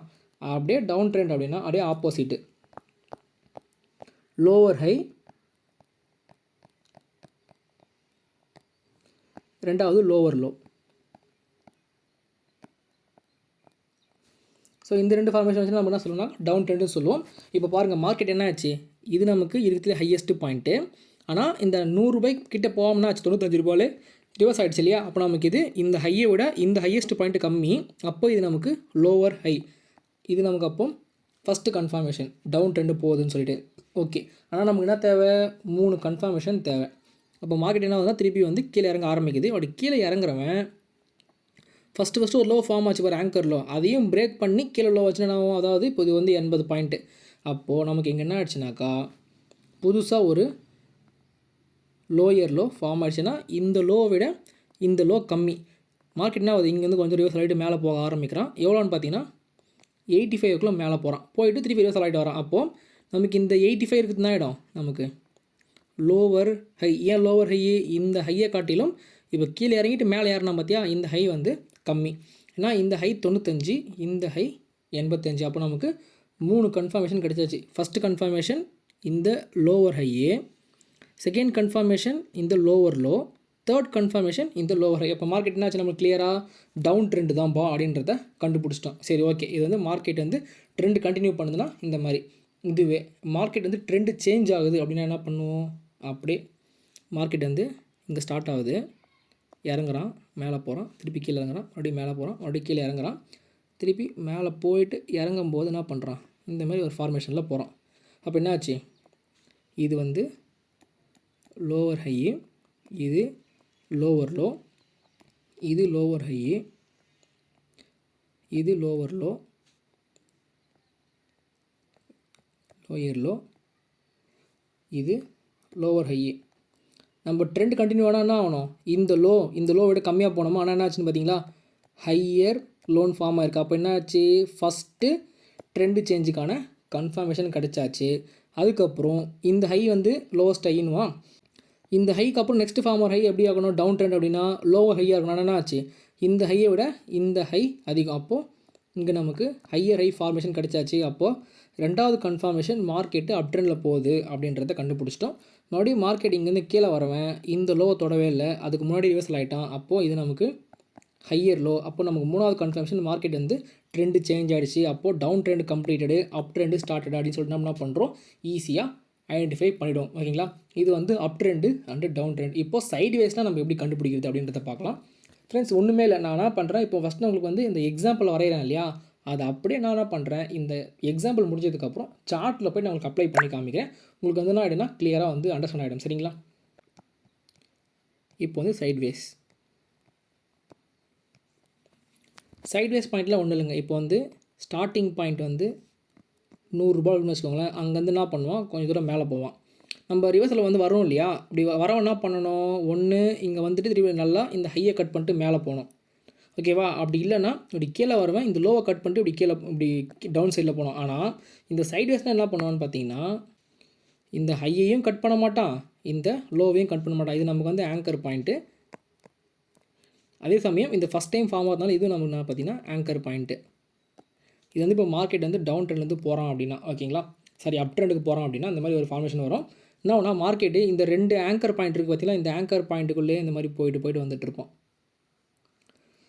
அப்படியே டவுன் ட்ரெண்ட் அப்படின்னா அப்படியே ஆப்போசிட்டு, லோவர் ஹை ரெண்டாவது லோவர் லோ. ஸோ இந்த 2 ஃபார்மேஷன் வச்சு நம்ம என்ன சொல்லணும்னா டவுன் ட்ரெண்டுன்னு சொல்லுவோம். இப்போ பாருங்கள் மார்க்கெட் என்ன ஆச்சு, இது நமக்கு இருக்கிற ஹையஸ்ட்டு பாயிண்ட்டு. ஆனால் இந்த 100 ரூபாய் கிட்டே போகாமனா ஆச்சு, 95 ரூபாயில் ரிவர்ஸ் ஆகிடுச்சு இல்லையா. அப்போ நமக்கு இது இந்த ஹையை விட இந்த ஹையஸ்ட் பாயிண்ட்டு கம்மி. அப்போ இது நமக்கு லோவர் ஹை, இது நமக்கு அப்போ ஃபஸ்ட்டு கன்ஃபர்மேஷன் டவுன் ட்ரெண்டு போகுதுன்னு சொல்லிட்டு. ஓகே, ஆனால் நமக்கு என்ன தேவை? 3 கன்ஃபர்மேஷன் தேவை. அப்போ மார்க்கெட் என்ன ஆகுதுன்னா திருப்பி வந்து கீழே இறங்க ஆரம்பிக்குது. அப்படி கீழே இறங்குறவன் ஃபஸ்ட்டு ஒரு லோ ஃபார்ம் ஆச்சு பாரு, ஆங்கர் லோ, அதையும் பிரேக் பண்ணி கீழே லோ வச்சுன்னா அதாவது இப்போ இது வந்து 80 பாயிண்ட்டு. அப்போது நமக்கு இங்கே என்ன ஆயிடுச்சுனாக்கா புதுசாக ஒரு லோயர் லோ ஃபார்ம் ஆயிடுச்சுன்னா இந்த லோவை விட இந்த லோ கம்மி. மார்க்கெட் என்ன ஆகுது? இங்கேருந்து கொஞ்சம் ரிவர்ஸ் ஆகிட்டு மேலே போக ஆரம்பிக்கிறான். எவ்வளோன்னு பார்த்தீங்கன்னா 85க்குள்ளே மேலே போகிறான். போயிட்டு திருப்பி ரிவர்ஸ் ஆகிட்டு வரான். அப்போது நமக்கு இந்த 85 இருக்குதுன்னா ஆகிடும் நமக்கு லோவர் ஹை. ஏன் லோவர் ஹை? இந்த ஹையை காட்டிலும் இப்போ கீழே இறங்கிட்டு மேலே ஏறினா பார்த்தியா, இந்த ஹை வந்து கம்மி. ஏன்னா இந்த ஹை 95, இந்த ஹை 85. அப்போ நமக்கு 3 கன்ஃபர்மேஷன் கிடச்சாச்சு. ஃபஸ்ட்டு கன்ஃபர்மேஷன் இந்த லோவர் ஹையே, செகண்ட் கன்ஃபர்மேஷன் இந்த லோவர் லோ, தேர்ட் கன்ஃபர்மேஷன் இந்த லோவர் ஹை. அப்போ மார்க்கெட் என்னாச்சு? நம்ம கிளியராக டவுன் ட்ரெண்டு தான்ப்பா அப்படின்றத கண்டுபிடிச்சிட்டோம். சரி, ஓகே. இது வந்து மார்க்கெட் வந்து ட்ரெண்டு கண்டினியூ பண்ணுதுன்னா இந்த மாதிரி. இதுவே மார்க்கெட் வந்து ட்ரெண்டு சேஞ்ச் ஆகுது அப்படின்னா என்ன பண்ணுவோம்? அப்படியே மார்க்கெட் வந்து இங்கே ஸ்டார்ட் ஆகுது, இறங்குறான், மேலே போகிறான், திருப்பி கீழே இறங்குறான், மறுபடியும் மேலே போகிறான், மறுபடியும் கீழே இறங்குறான், திருப்பி மேலே போயிட்டு இறங்கும் போது என்ன பண்ணுறான்? இந்த மாதிரி ஒரு ஃபார்மேஷனில் போகிறான். அப்போ என்ன ஆச்சு? இது வந்து லோவர் ஹை, இது லோவர் லோ, இது லோவர் ஹை, இது லோவர் லோ, லோயர் லோ, இது லோவர் ஹை. நம்ம ட்ரெண்ட் கண்டினியூ ஆனால் என்ன ஆகணும்? இந்த லோ விட கம்மியாக போனோமா? ஆனால் என்ன ஆச்சுன்னு பார்த்தீங்களா? ஹையர் லோன் ஃபார்ம் ஆயிருக்கு. அப்போ என்ன ஆச்சு? ஃபஸ்ட்டு ட்ரெண்டு சேஞ்சுக்கான கன்ஃபர்மேஷன் கிடச்சாச்சு. அதுக்கப்புறம் இந்த ஹை வந்து லோவஸ்ட் ஹைன்னுவா. இந்த ஹைக்கு அப்புறம் நெக்ஸ்ட் ஃபார்மர் ஹை எப்படி ஆகணும்? டவுன் ட்ரெண்ட் அப்படின்னா லோவர் ஹையாக இருக்கணும். என்ன ஆச்சு? இந்த ஹையை விட இந்த ஹை அதிகம். அப்போது இங்கே நமக்கு ஹையர் ஹை ஃபார்மேஷன் கிடச்சாச்சு. அப்போது ரெண்டாவது கன்ஃபர்மேஷன் மார்க்கெட்டு அப் ட்ரெண்டில் போகுது அப்படின்றத கண்டுபிடிச்சிட்டோம். மறுபடியும் மார்க்கெட் இங்கேருந்து கீழே வரவன் இந்த லோவை தொடவே இல்லை, அதுக்கு முன்னாடி ரிவர்சல் ஆகிட்டான். அப்போது இது நமக்கு ஹையர் லோ. அப்போ நமக்கு மூணாவது கன்ஃபர்மேஷன் மார்க்கெட் வந்து ட்ரெண்டு சேஞ்ச் ஆகிடுச்சு. அப்போது down trend completed, up trend started அப்படின்னு சொல்லிட்டு நம்ம என்ன பண்ணுறோம்? ஈஸியாக ஐடென்டிஃபை பண்ணிவிடும். ஓகேங்களா? இது வந்து up trend and down trend. இப்போது சைட் வேஸ்னால் நம்ம எப்படி கண்டுபிடிக்கிறது அப்படின்றத பார்க்கலாம். ஃப்ரெண்ட்ஸ், ஒன்றுமே இல்லை. நான் என்ன பண்ணுறேன், இப்போ ஃபஸ்ட்டு உங்களுக்கு வந்து இந்த எக்ஸாம்பிள் வரைகிறேன் இல்லையா, அதை அப்படியே நான் என்ன பண்ணுறேன், இந்த எக்ஸாம்பிள் முடிஞ்சதுக்கப்புறம் சார்ட்டில் போய் நான் உங்களுக்கு அப்ளை பண்ணி காமிக்கிறேன். உங்களுக்கு வந்து என்ன ஆகிடும்னா கிளியராக வந்து அண்டர்ஸ்டாண்ட் ஆகிடும். சரிங்களா? இப்போ வந்து சைட்வேஸ் பாயிண்ட்டில் ஒன்றும் இல்லைங்க. இப்போ வந்து ஸ்டார்டிங் பாயிண்ட் வந்து 100 ரூபாய்னு வச்சுக்கோங்களேன். அங்கேருந்து என்ன பண்ணுவான்? கொஞ்சம் தூரம் மேலே போவான். நம்ம ரிவர்ஸில் வந்து வரோம் இல்லையா, அப்படி வரவன் என்ன பண்ணணும்? ஒன்று இங்கே வந்துட்டு திருப்பி நல்லா இந்த ஹையை கட் பண்ணிட்டு மேலே போகணும். ஓகேவா? அப்படி இல்லைனா இப்படி கீழே வருவேன், இந்த லோவை கட் பண்ணிட்டு இப்படி கீழே இப்படி டவுன் சைடில் போனோம். ஆனால் இந்த சைட்வேஸ்னால் என்ன பண்ணுவான்னு பார்த்தீங்கன்னா, இந்த ஹையையும் கட் பண்ண மாட்டான், இந்த லோவையும் கட் பண்ண மாட்டான். இது நமக்கு வந்து ஆங்கர் பாயிண்ட்டு. அதே சமயம் இந்த ஃபஸ்ட் டைம் ஃபார்ம் ஆகிறதுனால இது நமக்கு என்ன பார்த்தீங்கன்னா ஆங்கர் பாயிண்ட்டு. இது வந்து இப்போ மார்க்கெட் வந்து டவுன் ட்ரெண்ட்லேருந்து போகிறான் அப்படின்னா, ஓகேங்களா, சரி அப் ட்ரெண்டுக்கு போகிறான் அப்படின்னா இந்த மாதிரி ஒரு ஃபார்மேஷன் வரும். என்ன மார்க்கெட்டு இந்த 2 ஆங்கர் பாயிண்ட் இருக்குது பார்த்தீங்கன்னா, இந்த ஆங்கர் பாயிண்ட்டுக்குள்ளேயே இந்த மாதிரி போயிட்டு வந்துட்டு இருப்போம்.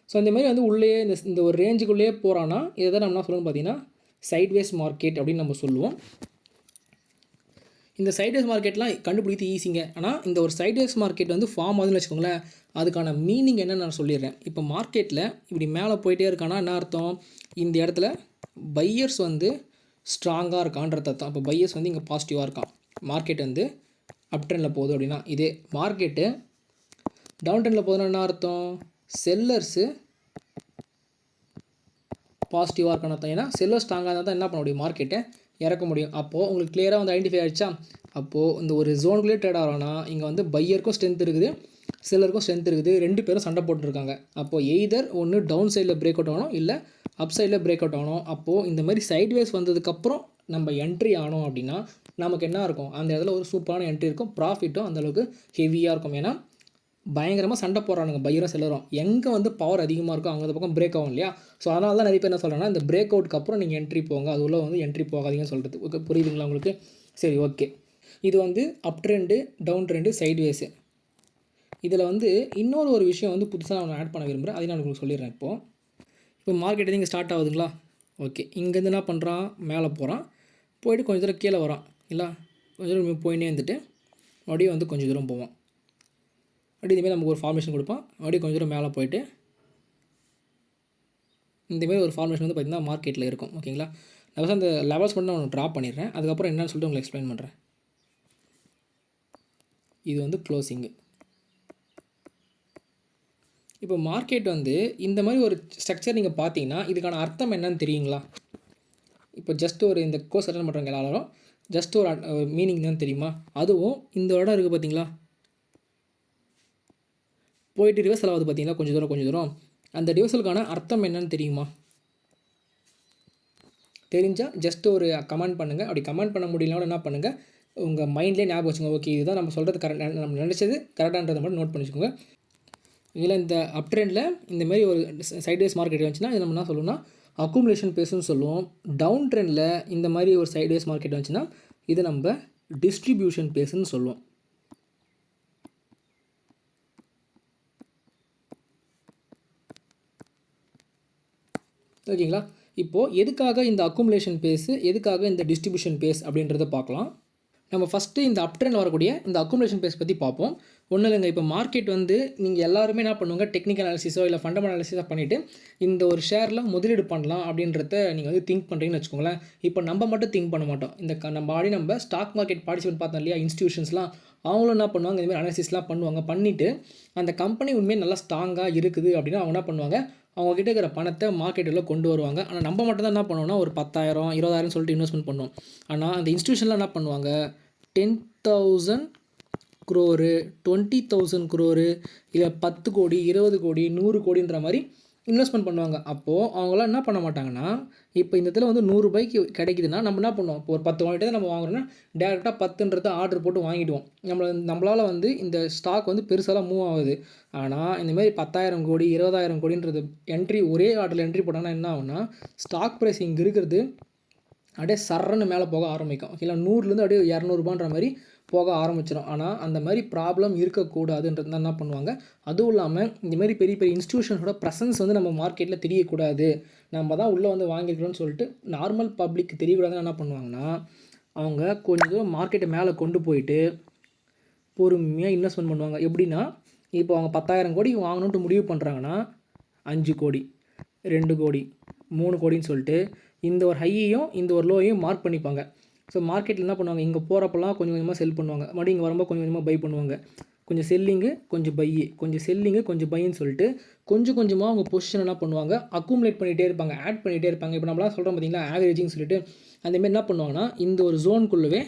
ஸோ இந்த மாதிரி வந்து உள்ளே இந்த ஒரு ரேஞ்சுக்குள்ளேயே போகிறான்னா இதை தான் நம்ம என்ன சொல்லணும்னு பார்த்தீங்கன்னா சைட்வேஸ் மார்க்கெட் அப்படின்னு நம்ம சொல்லுவோம். இந்த சைட்வேஸ் மார்க்கெட்லாம் கண்டுபிடித்து ஈஸிங்க. ஆனால் இந்த ஒரு சைட்வேஸ் மார்க்கெட் வந்து ஃபார்ம் ஆகுதுன்னு வச்சுக்கோங்களேன், அதுக்கான மீனிங் என்னன்னு நான் சொல்லிடுறேன். இப்போ மார்க்கெட்டில் இப்படி மேலே போயிட்டே இருக்கானா என்ன அர்த்தம்? இந்த இடத்துல பையர்ஸ் வந்து ஸ்ட்ராங்காக இருக்கான்றது அர்த்தம். இப்போ பையர்ஸ் வந்து இங்கே பாசிட்டிவாக இருக்கான், மார்க்கெட் வந்து அப் ட்ரெண்டில் போகுது அப்படின்னா. இதே மார்க்கெட்டு டவுன் ட்ரெண்டில் போகுதுன்னா என்ன அர்த்தம்? செல்லர்ஸு பாசிட்டிவாக இருக்கான்னு அர்த்தம். ஏன்னா செல்லர் ஸ்ட்ராங்காக இருந்தால் தான் என்ன பண்ண முடியும்? மார்க்கெட்டை இறக்க முடியும். அப்போது உங்களுக்கு கிளியராக வந்து ஐடென்டிஃபை ஆகிடுச்சா? அப்போது இந்த ஒரு ஜோனுக்குள்ளே ட்ரேட் ஆகிறோன்னா இங்கே வந்து பையருக்கும் ஸ்ட்ரென்த் இருக்குது, செல்லருக்கும் ஸ்ட்ரென்த் இருக்குது, 2 பேரும் சண்டை போட்டுருக்காங்க. அப்போது எய்தர் ஒன்று டவுன் சைடில் பிரேக் அவுட் ஆகணும், இல்லை அப் சைடில் பிரேக் அவுட் ஆகணும். அப்போது இந்த மாதிரி சைட்வேஸ் வந்ததுக்கப்புறம் நம்ம என்ட்ரி ஆனோம் அப்படின்னா நமக்கு என்ன இருக்கும்? அந்த இடத்துல ஒரு சூப்பரான என்ட்ரி இருக்கும், ப்ராஃபிட்டும் அந்தளவுக்கு ஹெவியாக இருக்கும். ஏன்னா பயங்கரமாக சண்டை போடுறானுங்க பையரும் செல்லரும். எங்கே வந்து பவர் அதிகமாக இருக்கும் அங்கே அந்த பக்கம் பிரேக் ஆகும் இல்லையா? ஸோ அதனால தான் நிறைய பேர் என்ன சொல்கிறேன்னா, இந்த பிரேக் அவுட்க்கு அப்புறம் நீங்கள் என்ட்ரி போங்க, அது உள்ள வந்து என்ட்ரி போகாதீங்கன்னு சொல்கிறது. ஓகே, புரியுதுங்களா உங்களுக்கு? சரி, ஓகே. இது வந்து up trend, down trend, sideways. இதில் வந்து இன்னொரு விஷயம் வந்து புதுசாக நான் ஆட் பண்ண விரும்புகிறேன், அதை நான் உங்களுக்கு சொல்லிடுறேன். இப்போ மார்க்கெட் இங்கே ஸ்டார்ட் ஆகுதுங்களா? ஓகே, இங்கேருந்து என்ன பண்ணுறான்? மேலே போகிறான், போயிட்டு கொஞ்சம் தூரம் கீழே வரான் இல்லை, கொஞ்சம் தூரம் போயினே வந்துட்டு மறுபடியும் வந்து கொஞ்சம் தூரம் போவான். அப்படி இந்தமாதிரி நமக்கு ஒரு ஃபார்மேஷன் கொடுப்பான். மறுபடியும் கொஞ்சம் தூரம் மேலே போயிட்டு இந்தமாரி ஒரு ஃபார்மேஷன் வந்து பார்த்திங்கன்னா மார்க்கெட்டில் இருக்கும். ஓகேங்களா? அந்த லெவல்ஸ் மட்டும் நான் ட்ரா பண்ணிடுறேன். அதுக்கப்புறம் என்னன்னு சொல்லிட்டு உங்களுக்கு எக்ஸ்பிளைன் பண்ணுறேன். இது வந்து க்ளோசிங்கு. இப்போ மார்க்கெட் வந்து இந்த மாதிரி ஒரு ஸ்ட்ரக்சர் நீங்கள் பார்த்தீங்கன்னா இதுக்கான அர்த்தம் என்னன்னு தெரியுங்களா? இப்போ ஜஸ்ட் ஒரு இந்த கோர்ஸ் அட்டன் பண்ணுறவங்க எல்லாரும் ஜஸ்ட் ஒரு மீனிங் தான் தெரியுமா? அதுவும் இந்த இடம் இருக்குது பார்த்தீங்களா, போயிட்டு ரிவர்சல் ஆகுது பார்த்தீங்களா, கொஞ்சம் தூரம் அந்த ரிவர்சலுக்கான அர்த்தம் என்னன்னு தெரியுமா? தெரிஞ்சால் ஜஸ்ட் ஒரு கமெண்ட் பண்ணுங்கள். அப்படி கமெண்ட் பண்ண முடியலனாலும் என்ன பண்ணுங்கள், உங்கள் மைண்ட்லேயே ஞாபகம் வச்சுக்கோங்க. ஓகே, இதுதான் நம்ம சொல்கிறது கரெக்டாக, நம்ம நினச்சது கரெக்டான்றதை மட்டும் நோட் பண்ணி வச்சுக்கோங்க. இதில் இந்த அப் ட்ரெண்டில் இந்தமாரி ஒரு சைட்வேஸ் மார்க்கெட் வந்துச்சுன்னா இது நம்ம என்ன சொல்லுவோம்னா அக்குமுலேஷன் பேஸ்னு சொல்லுவோம். டவுன் ட்ரெண்டில் இந்த மாதிரி ஒரு சைட்வேஸ் மார்க்கெட் வந்துச்சுன்னா இது நம்ம டிஸ்ட்ரிபியூஷன் பேஸ்ன்னு சொல்லுவோம். ஓகேங்களா? இப்போது எதுக்காக இந்த அக்குமுலேஷன் பேஸு, எதுக்காக இந்த டிஸ்ட்ரிபியூஷன் பேஸ் அப்படின்றத பார்க்கலாம். நம்ம ஃபஸ்ட்டு இந்த அப் ட்ரெண்ட் வரக்கூடிய இந்த அக்குமுலேஷன் பேஸ் பற்றி பார்ப்போம். ஒன்றும் இல்லைங்க, இப்போ மார்க்கெட் வந்து நீங்கள் எல்லாருமே என்ன பண்ணுவாங்க, டெக்னிக்கல் அனாலிசிஸோ இல்லை ஃபண்டமெண்டல் அனாலிசிஸோ பண்ணிவிட்டு இந்த ஒரு ஷேரில் முதலீடு பண்ணலாம் அப்படின்றத நீங்கள் வந்து திங்க் பண்ணுறீங்கன்னு வச்சுக்கோங்களேன். இப்போ நம்ம மட்டும் திங்க் பண்ண மாட்டோம். நம்ம ஸ்டாக் மார்க்கெட் பார்ட்டிசிபேட் பார்த்தோம் இல்லையா, இன்ஸ்டியூஷன்ஸ்லாம் அவங்களும் என்ன பண்ணுவாங்க, இந்த மாதிரி அனாலிசிஸ்லாம் பண்ணுவாங்க. பண்ணிவிட்டு அந்த கம்பெனி உண்மையாக நல்லா ஸ்ட்ராங்காக இருக்குது அப்படின்னா அவங்க என்ன பண்ணுவாங்க, அவங்ககிட்ட இருக்கிற பணத்தை மார்க்கெட்டில் கொண்டு வருவாங்க. ஆனால் நம்ம மட்டும் தான் என்ன பண்ணுவோம்னா ஒரு 10,000 20,000 சொல்லிட்டு இன்வெஸ்ட்மெண்ட் பண்ணுவோம். ஆனால் அந்த இன்ஸ்டியூஷன்லாம் என்ன பண்ணுவாங்க, 10,000 crore 20,000 crore இல்லை 10 கோடி 20 கோடி 100 கோடின்ற மாதிரி இன்வெஸ்ட்மெண்ட் பண்ணுவாங்க. அப்போது அவங்களாம் என்ன பண்ண மாட்டாங்கன்னா, இப்போ இந்த இதில் வந்து 100 ரூபாய்க்கு கிடைக்குதுன்னா நம்ம என்ன பண்ணுவோம், இப்போ ஒரு 10 குவாலிட்டி தான் நம்ம வாங்குறோன்னா டேரெக்டாக 10ன்றதை ஆர்டர் போட்டு வாங்கிடுவோம். நம்மளால் வந்து இந்த ஸ்டாக் வந்து பெருசாலாம் மூவ் ஆகுது. ஆனால் இந்தமாரி 10,000 கோடி 20,000 கோடின்றது என்ட்ரி ஒரே ஆர்டரில் என்ட்ரி போட்டாங்கன்னா என்ன ஆகும்னா, ஸ்டாக் ப்ரைஸ் இங்கே இருக்கிறது அப்படியே சர்றன்னு மேலே போக ஆரம்பிக்கும். இல்லை 100லேருந்து அப்படியே 200 மாதிரி போக ஆரம்பிச்சிடும். ஆனால் அந்த மாதிரி ப்ராப்ளம் இருக்கக்கூடாதுன்றது தான் என்ன பண்ணுவாங்க. அதுவும் இல்லாமல் இந்தமாரி பெரிய பெரிய இன்ஸ்டியூஷன்ஸோட ப்ரெசன்ஸ் வந்து நம்ம மார்க்கெட்டில் தெரியக்கூடாது, நம்ம தான் உள்ளே வந்து வாங்கியிருக்கிறோன்னு சொல்லிட்டு நார்மல் பப்ளிக் தெரியக்கூடாதுன்னு என்ன பண்ணுவாங்கன்னா, அவங்க கொஞ்சம் தூரம் மார்க்கெட்டை மேலே கொண்டு போயிட்டு பொறுமையாக இன்வெஸ்ட்மெண்ட் பண்ணுவாங்க. எப்படின்னா, இப்போ அவங்க 10,000 கோடி வாங்கணுன்ட்டு முடிவு பண்ணுறாங்கன்னா 5 கோடி 2 கோடி 3 கோடின்னு சொல்லிட்டு இந்த ஒரு ஹையையும் இந்த ஒரு லோயையும் மார்க் பண்ணிப்பாங்க. ஸோ மார்க்கெட்டில் என்ன பண்ணுவாங்க, இங்கே போகிறப்பெல்லாம் கொஞ்சம் கொஞ்சமாக செல் பண்ணுவாங்க, மறுபடியும் இங்கே வரும்போது கொஞ்சம் கொஞ்சமாக பை பண்ணுவாங்க. கொஞ்சம் செல்லிங்கு கொஞ்சம் பையு, கொஞ்சம் செல்லிங்கு கொஞ்சம் பையின்னு சொல்லிட்டு கொஞ்சம் கொஞ்சமாக அவங்க பொசிஷன் என்ன பண்ணுவாங்க, அக்குமுலேட் பண்ணிகிட்டே இருப்பாங்க, ஆட் பண்ணிகிட்டே இருப்பாங்க. இப்போ நம்மளாம் சொல்கிறோம் பார்த்தீங்களா ஆவரேஜிங் சொல்லிட்டு, அந்தமாரி என்ன பண்ணுவாங்கன்னா இந்த ஒரு ஜோனுக்குள்ளவே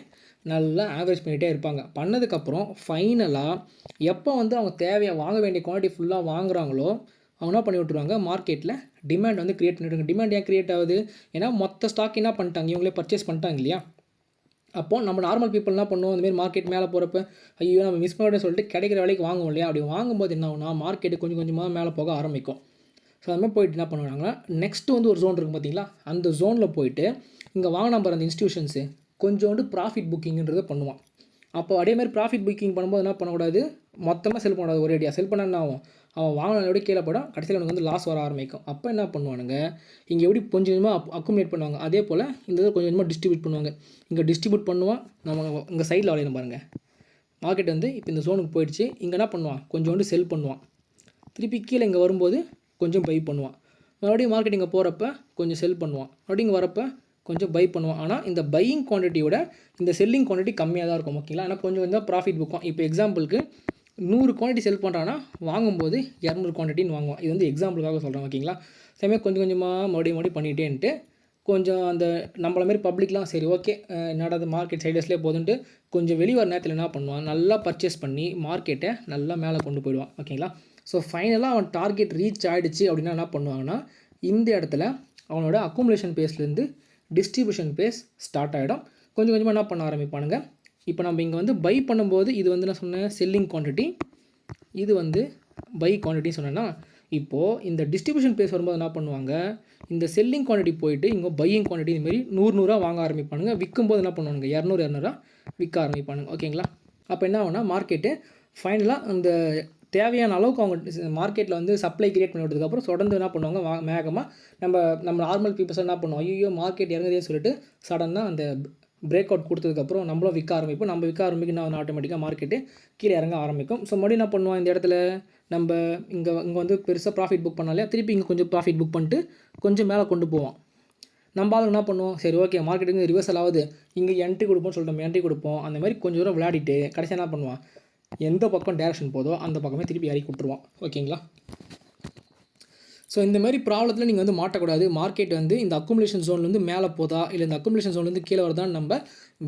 நல்லா ஆவரேஜ் பண்ணிகிட்டே இருப்பாங்க. பண்ணதுக்கப்புறம் ஃபைனலாக எப்போ வந்து அவங்க தேவையாக வாங்க வேண்டிய குவான்டிட்டி ஃபுல்லாக வாங்குறாங்களோ அவங்க என்ன பண்ணி விட்ருவாங்க, மார்க்கெட்டில் டிமாண்ட் வந்து க்ரியேட் பண்ணிவிடுவாங்க. டிமாண்ட் ஏன் க்ரியேட் ஆகுது, ஏன்னா மொத்த ஸ்டாக் என்ன பண்ணிட்டாங்க, இவங்களே பர்ச்சேஸ் பண்ணிட்டாங்க இல்லையா. அப்போது நம்ம நார்மல் பீப்புள் என்ன பண்ணுவோம், இந்தமாரி மார்க்கெட் மேலே போகிறப்ப ஐயோ நம்ம மிஸ் பண்ணிட்டேன்னு சொல்லிட்டு கிடைக்கிற வேலைக்கு வாங்குவோம் இல்லையா. அப்படி வாங்கும்போது என்ன ஆகுனா மார்க்கெட்டு கொஞ்சம் கொஞ்சமாக மேலே போக ஆரம்பிக்கும். ஸோ அது மாதிரி போயிட்டு என்ன பண்ணுவாங்கன்னா, நெக்ஸ்ட்டு வந்து ஒரு ஜோன் இருக்கும் பார்த்தீங்களா, அந்த ஜோனில் போயிட்டு இங்கே வாங்கினா பாரு அந்த இன்ஸ்டியூஷன்ஸு கொஞ்சோண்டு ப்ராஃபிட் புக்கிங்கிறத பண்ணுவான். அப்போ அதேமாதிரி ப்ராஃபிட் புக்கிங் பண்ணும்போது என்ன பண்ணக்கூடாது, மொத்தமாக செல் பண்ணக்கூடாது, ஒரே அடியாக செல் பண்ண என்ன ஆகும், அவன் வாங்கினோட கீழே போய்டும், கடைசியில் அவனுக்கு வந்து லாஸ் வர ஆரம்பிக்கும். அப்போ என்ன பண்ணுவானுங்க, இங்கே எப்படி கொஞ்சம் கொஞ்சமாக அக்குமுலேட் பண்ணுவாங்க, அதே போல் இந்த இதை கொஞ்சம் கொஞ்சமாக டிஸ்ட்ரிபியூட் பண்ணுவாங்க. இங்கே டிஸ்ட்ரிபியூட் பண்ணுவான், நம்ம இங்கே சைடில் வளையணும் பாருங்கள், மார்க்கெட் வந்து இப்போ இந்த ஜோனுக்கு போயிடுச்சு, இங்கே என்ன பண்ணுவான் கொஞ்சோண்டு செல் பண்ணுவான், திருப்பி கீழே இங்கே வரும்போது கொஞ்சம் பை பண்ணுவான், மறுபடியும் மார்க்கெட் இங்கே போகிறப்ப கொஞ்சம் செல் பண்ணுவான், மறுபடியும் இங்கே வரப்போ கொஞ்சம் பை பண்ணுவான். ஆனால் இந்த பையிங் குவான்டிட்டியோட இந்த செல்லிங் குவான்டிட்டி கம்மியாக தான் இருக்கும். ஓகேங்களா, ஆனால் கொஞ்சம் கொஞ்சம் ப்ராஃபிட் புக்கும். இப்போ எக்ஸாம்பிளுக்கு 100 குவான்டிட்டி செல் பண்ணுறான்னா வாங்கும்போது 200 குவான்டிட்டின்னு வாங்குவான். இது வந்து எக்ஸாம்பிளுக்காக சொல்கிறேன். ஓகேங்களா, சமயம் கொஞ்சம் கொஞ்சமாக மறுபடியும் பண்ணிகிட்டேன்ட்டு கொஞ்சம் அந்த நம்மள மாரி பப்ளிக்லாம் சரி ஓகே என்னடா அது மார்க்கெட் சைடஸ்லேயே போதுன்ட்டு கொஞ்சம் வெளியே வர நேரத்தில் என்ன பண்ணுவான், நல்லா பர்ச்சேஸ் பண்ணி மார்க்கெட்டை நல்லா மேலே கொண்டு போயிடுவான். ஓகேங்களா, ஸோ ஃபைனலாக அவன் டார்கெட் ரீச் ஆகிடுச்சு அப்படின்னா என்ன பண்ணுவாங்கன்னா, இந்த இடத்துல அவனோட அக்குமுலேஷன் பேஸ்லேருந்து டிஸ்ட்ரிபியூஷன் பேஸ் ஸ்டார்ட் ஆகிடும். கொஞ்சம் கொஞ்சமாக என்ன பண்ண ஆரம்பிப்பானுங்க. இப்போ நம்ம இங்கே வந்து பை பண்ணும்போது இது வந்து நான் சொன்னேன் செல்லிங் குவான்டிட்டி, இது வந்து பை குவான்டிட்டின்னு சொன்னேன்னா, இப்போது இந்த டிஸ்ட்ரிபியூஷன் பேஸ் வரும்போது என்ன பண்ணுவாங்க, இந்த செல்லிங் குவான்டிட்டி போயிட்டு இங்கே பையிங் குவான்டிட்டி இதுமாரி 100 வாங்க ஆரம்பிப்பானுங்க. விற்கும்போது என்ன பண்ணுவானுங்க 200 விற்க ஆரம்பிப்பானுங்க. ஓகேங்களா, அப்போ என்ன ஆகுனா மார்க்கெட்டு ஃபைனலாக அந்த தேவையான அளவுக்கு அவங்க மார்க்கெட்டில் வந்து சப்ளை கிரியேட் பண்ணி விட்டதுக்கப்புறம் தொடர்ந்து என்ன பண்ணுவாங்க, வேகமாக நம்ம நார்மல் பீப்புள்ஸ் என்ன பண்ணுவோம், ஐயோ மார்க்கெட் இறங்குதே சொல்லிட்டு சடனாக அந்த பிரேக் அவுட் கொடுத்ததுக்கப்புறம் நம்மளும் விற்க ஆரம்பிப்போம். நம்ம விற்க ஆரம்பிக்கும் நான் ஆட்டோமேட்டிக்காக மார்க்கெட்டு கீழே இறங்க ஆரம்பிக்கும். ஸோ மறுபடியும் என்ன பண்ணுவோம், இந்த இடத்துல நம்ம இங்கே வந்து பெருசாக ப்ராஃபிட் புக் பண்ணாலே திருப்பி இங்கே கொஞ்சம் ப்ராஃபிட் புக் பண்ணிட்டு கொஞ்சம் மேலே கொண்டு போவோம். நம்ம ஆளுங்க என்ன பண்ணுவோம், சரி ஓகே மார்க்கெட்டுக்கு ரிவர்சல் ஆகுது, இங்கே என்ட்ரி கொடுப்போம்னு சொல்லிட்டு நம்ம என்ட்ரி கொடுப்போம். அந்த மாதிரி கொஞ்சம் தூரம் விளையாடிட்டு கடைசியாக என்ன பண்ணுவான், எந்த பக்கம் டேரக்ஷன் போதோ அந்த பக்கமே திருப்பி இறக்கி விட்டுருவான். ஓகேங்களா. ஸோ இந்த மாதிரி ப்ராப்ளத்தில் நீங்கள் வந்து மாட்டக்கூடாது. மார்க்கெட் வந்து இந்த அக்குமுலேஷன் ஜோன்லேருந்து மேலே போதா இல்லை இந்த அக்குமுலேஷன் ஜோன்லேருந்து கீழே வருதான்னு நம்ம